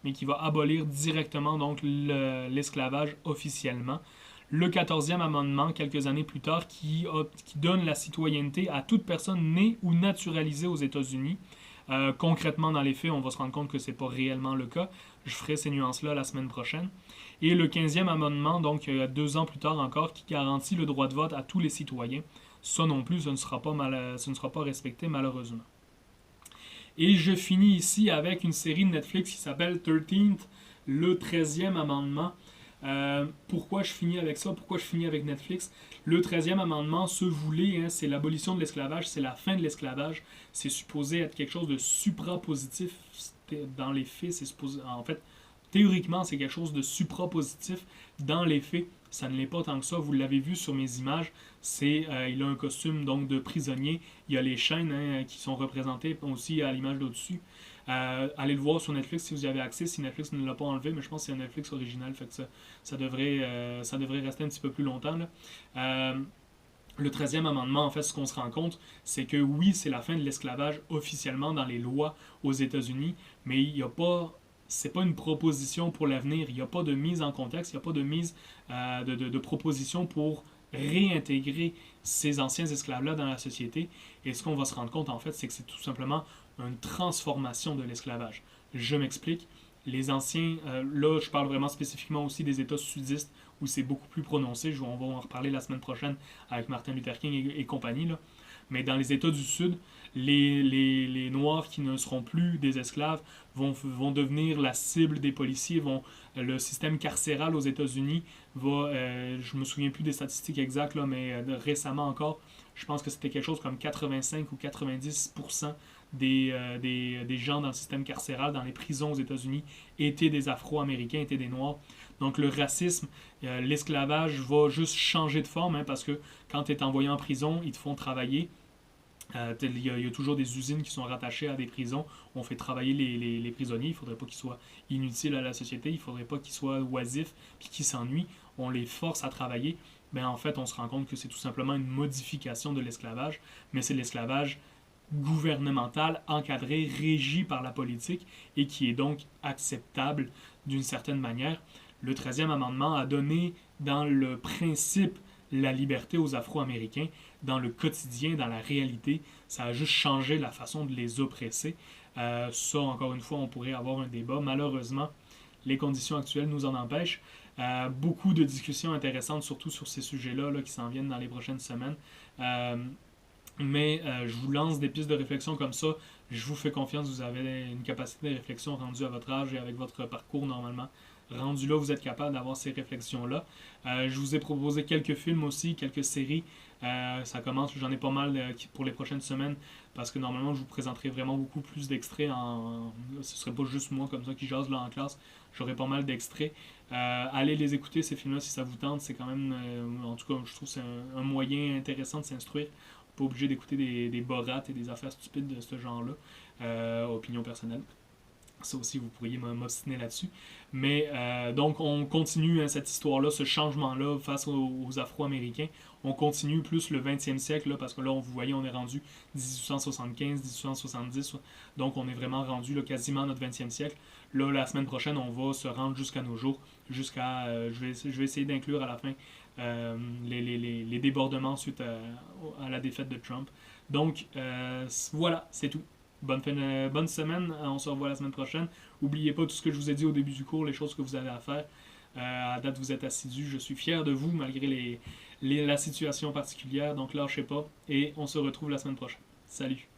mais qui va abolir directement donc l'esclavage officiellement. Le 14e amendement, quelques années plus tard, qui donne la citoyenneté à toute personne née ou naturalisée aux États-Unis. Concrètement, dans les faits, on va se rendre compte que ce n'est pas réellement le cas. Je ferai ces nuances-là la semaine prochaine. Et le 15e amendement, donc 2 ans plus tard encore, qui garantit le droit de vote à tous les citoyens. Ça non plus, ce ne sera pas respecté malheureusement. Et je finis ici avec une série de Netflix qui s'appelle 13th, le 13e amendement. Pourquoi je finis avec ça? Pourquoi je finis avec Netflix? Le 13e amendement se voulait, hein, c'est l'abolition de l'esclavage, c'est la fin de l'esclavage. C'est supposé être quelque chose de suprapositif. Dans les faits, c'est supposé... En fait, théoriquement, c'est quelque chose de suprapositif. Dans les faits, ça ne l'est pas tant que ça. Vous l'avez vu sur mes images. Il a un costume donc de prisonnier. Il y a les chaînes, hein, qui sont représentées aussi à l'image d'au-dessus. Allez le voir sur Netflix si vous y avez accès, si Netflix ne l'a pas enlevé, mais je pense que c'est un Netflix original, fait que ça devrait rester un petit peu plus longtemps. Là. Le 13e amendement, en fait, ce qu'on se rend compte, c'est que oui, c'est la fin de l'esclavage officiellement dans les lois aux États-Unis, mais il n'y a pas... C'est pas une proposition pour l'avenir, il n'y a pas de mise en contexte, il n'y a pas de mise de proposition pour réintégrer ces anciens esclaves-là dans la société. Et ce qu'on va se rendre compte, en fait, c'est que c'est tout simplement une transformation de l'esclavage. Je m'explique. Les anciens, là, je parle vraiment spécifiquement aussi des États sudistes où c'est beaucoup plus prononcé. On va en reparler la semaine prochaine avec Martin Luther King et compagnie. Là. Mais dans les États du Sud, les Noirs qui ne seront plus des esclaves vont devenir la cible des policiers. Le système carcéral aux États-Unis va, je me souviens plus des statistiques exactes, là, mais récemment encore, je pense que c'était quelque chose comme 85 ou 90% des gens dans le système carcéral, dans les prisons aux États-Unis, étaient des Afro-Américains, étaient des Noirs. Donc le racisme, l'esclavage va juste changer de forme, hein, parce que quand tu es envoyé en prison, ils te font travailler. Il y a toujours des usines qui sont rattachées à des prisons. On fait travailler les prisonniers. Il ne faudrait pas qu'ils soient inutiles à la société. Il ne faudrait pas qu'ils soient oisifs et qu'ils s'ennuient. On les force à travailler. Mais en fait, on se rend compte que c'est tout simplement une modification de l'esclavage. Mais c'est l'esclavage gouvernemental, encadré, régi par la politique et qui est donc acceptable d'une certaine manière. Le 13e amendement a donné dans le principe la liberté aux Afro-Américains. Dans le quotidien, dans la réalité, ça a juste changé la façon de les oppresser. Ça, encore une fois, on pourrait avoir un débat. Malheureusement, les conditions actuelles nous en empêchent. Beaucoup de discussions intéressantes, surtout sur ces sujets-là là, qui s'en viennent dans les prochaines semaines. Mais je vous lance des pistes de réflexion comme ça. Je vous fais confiance, vous avez une capacité de réflexion rendue à votre âge et avec votre parcours normalement. Rendu là, vous êtes capable d'avoir ces réflexions-là. Je vous ai proposé quelques films aussi, quelques séries. Ça commence, j'en ai pas mal pour les prochaines semaines parce que normalement, je vous présenterai vraiment beaucoup plus d'extraits. Ce serait pas juste moi comme ça qui jase là en classe. J'aurai pas mal d'extraits. Allez les écouter, ces films-là, si ça vous tente. C'est quand même, en tout cas, je trouve que c'est un moyen intéressant de s'instruire. Pas obligé d'écouter des borates et des affaires stupides de ce genre-là. Opinion personnelle. Ça aussi, vous pourriez m'obstiner là-dessus. Mais donc, on continue cette histoire-là, ce changement-là face aux Afro-Américains. On continue plus le 20e siècle, là, parce que là, vous voyez, on est rendu 1875, 1870. Donc, on est vraiment rendu là, quasiment à notre 20e siècle. Là, la semaine prochaine, on va se rendre jusqu'à nos jours, je vais essayer d'inclure à la fin les débordements suite à la défaite de Trump. Donc, voilà, c'est tout. Bonne semaine, on se revoit la semaine prochaine. N'oubliez pas tout ce que je vous ai dit au début du cours, les choses que vous avez à faire. À date, vous êtes assidus, je suis fier de vous malgré la situation particulière, donc lâchez pas et on se retrouve la semaine prochaine. Salut!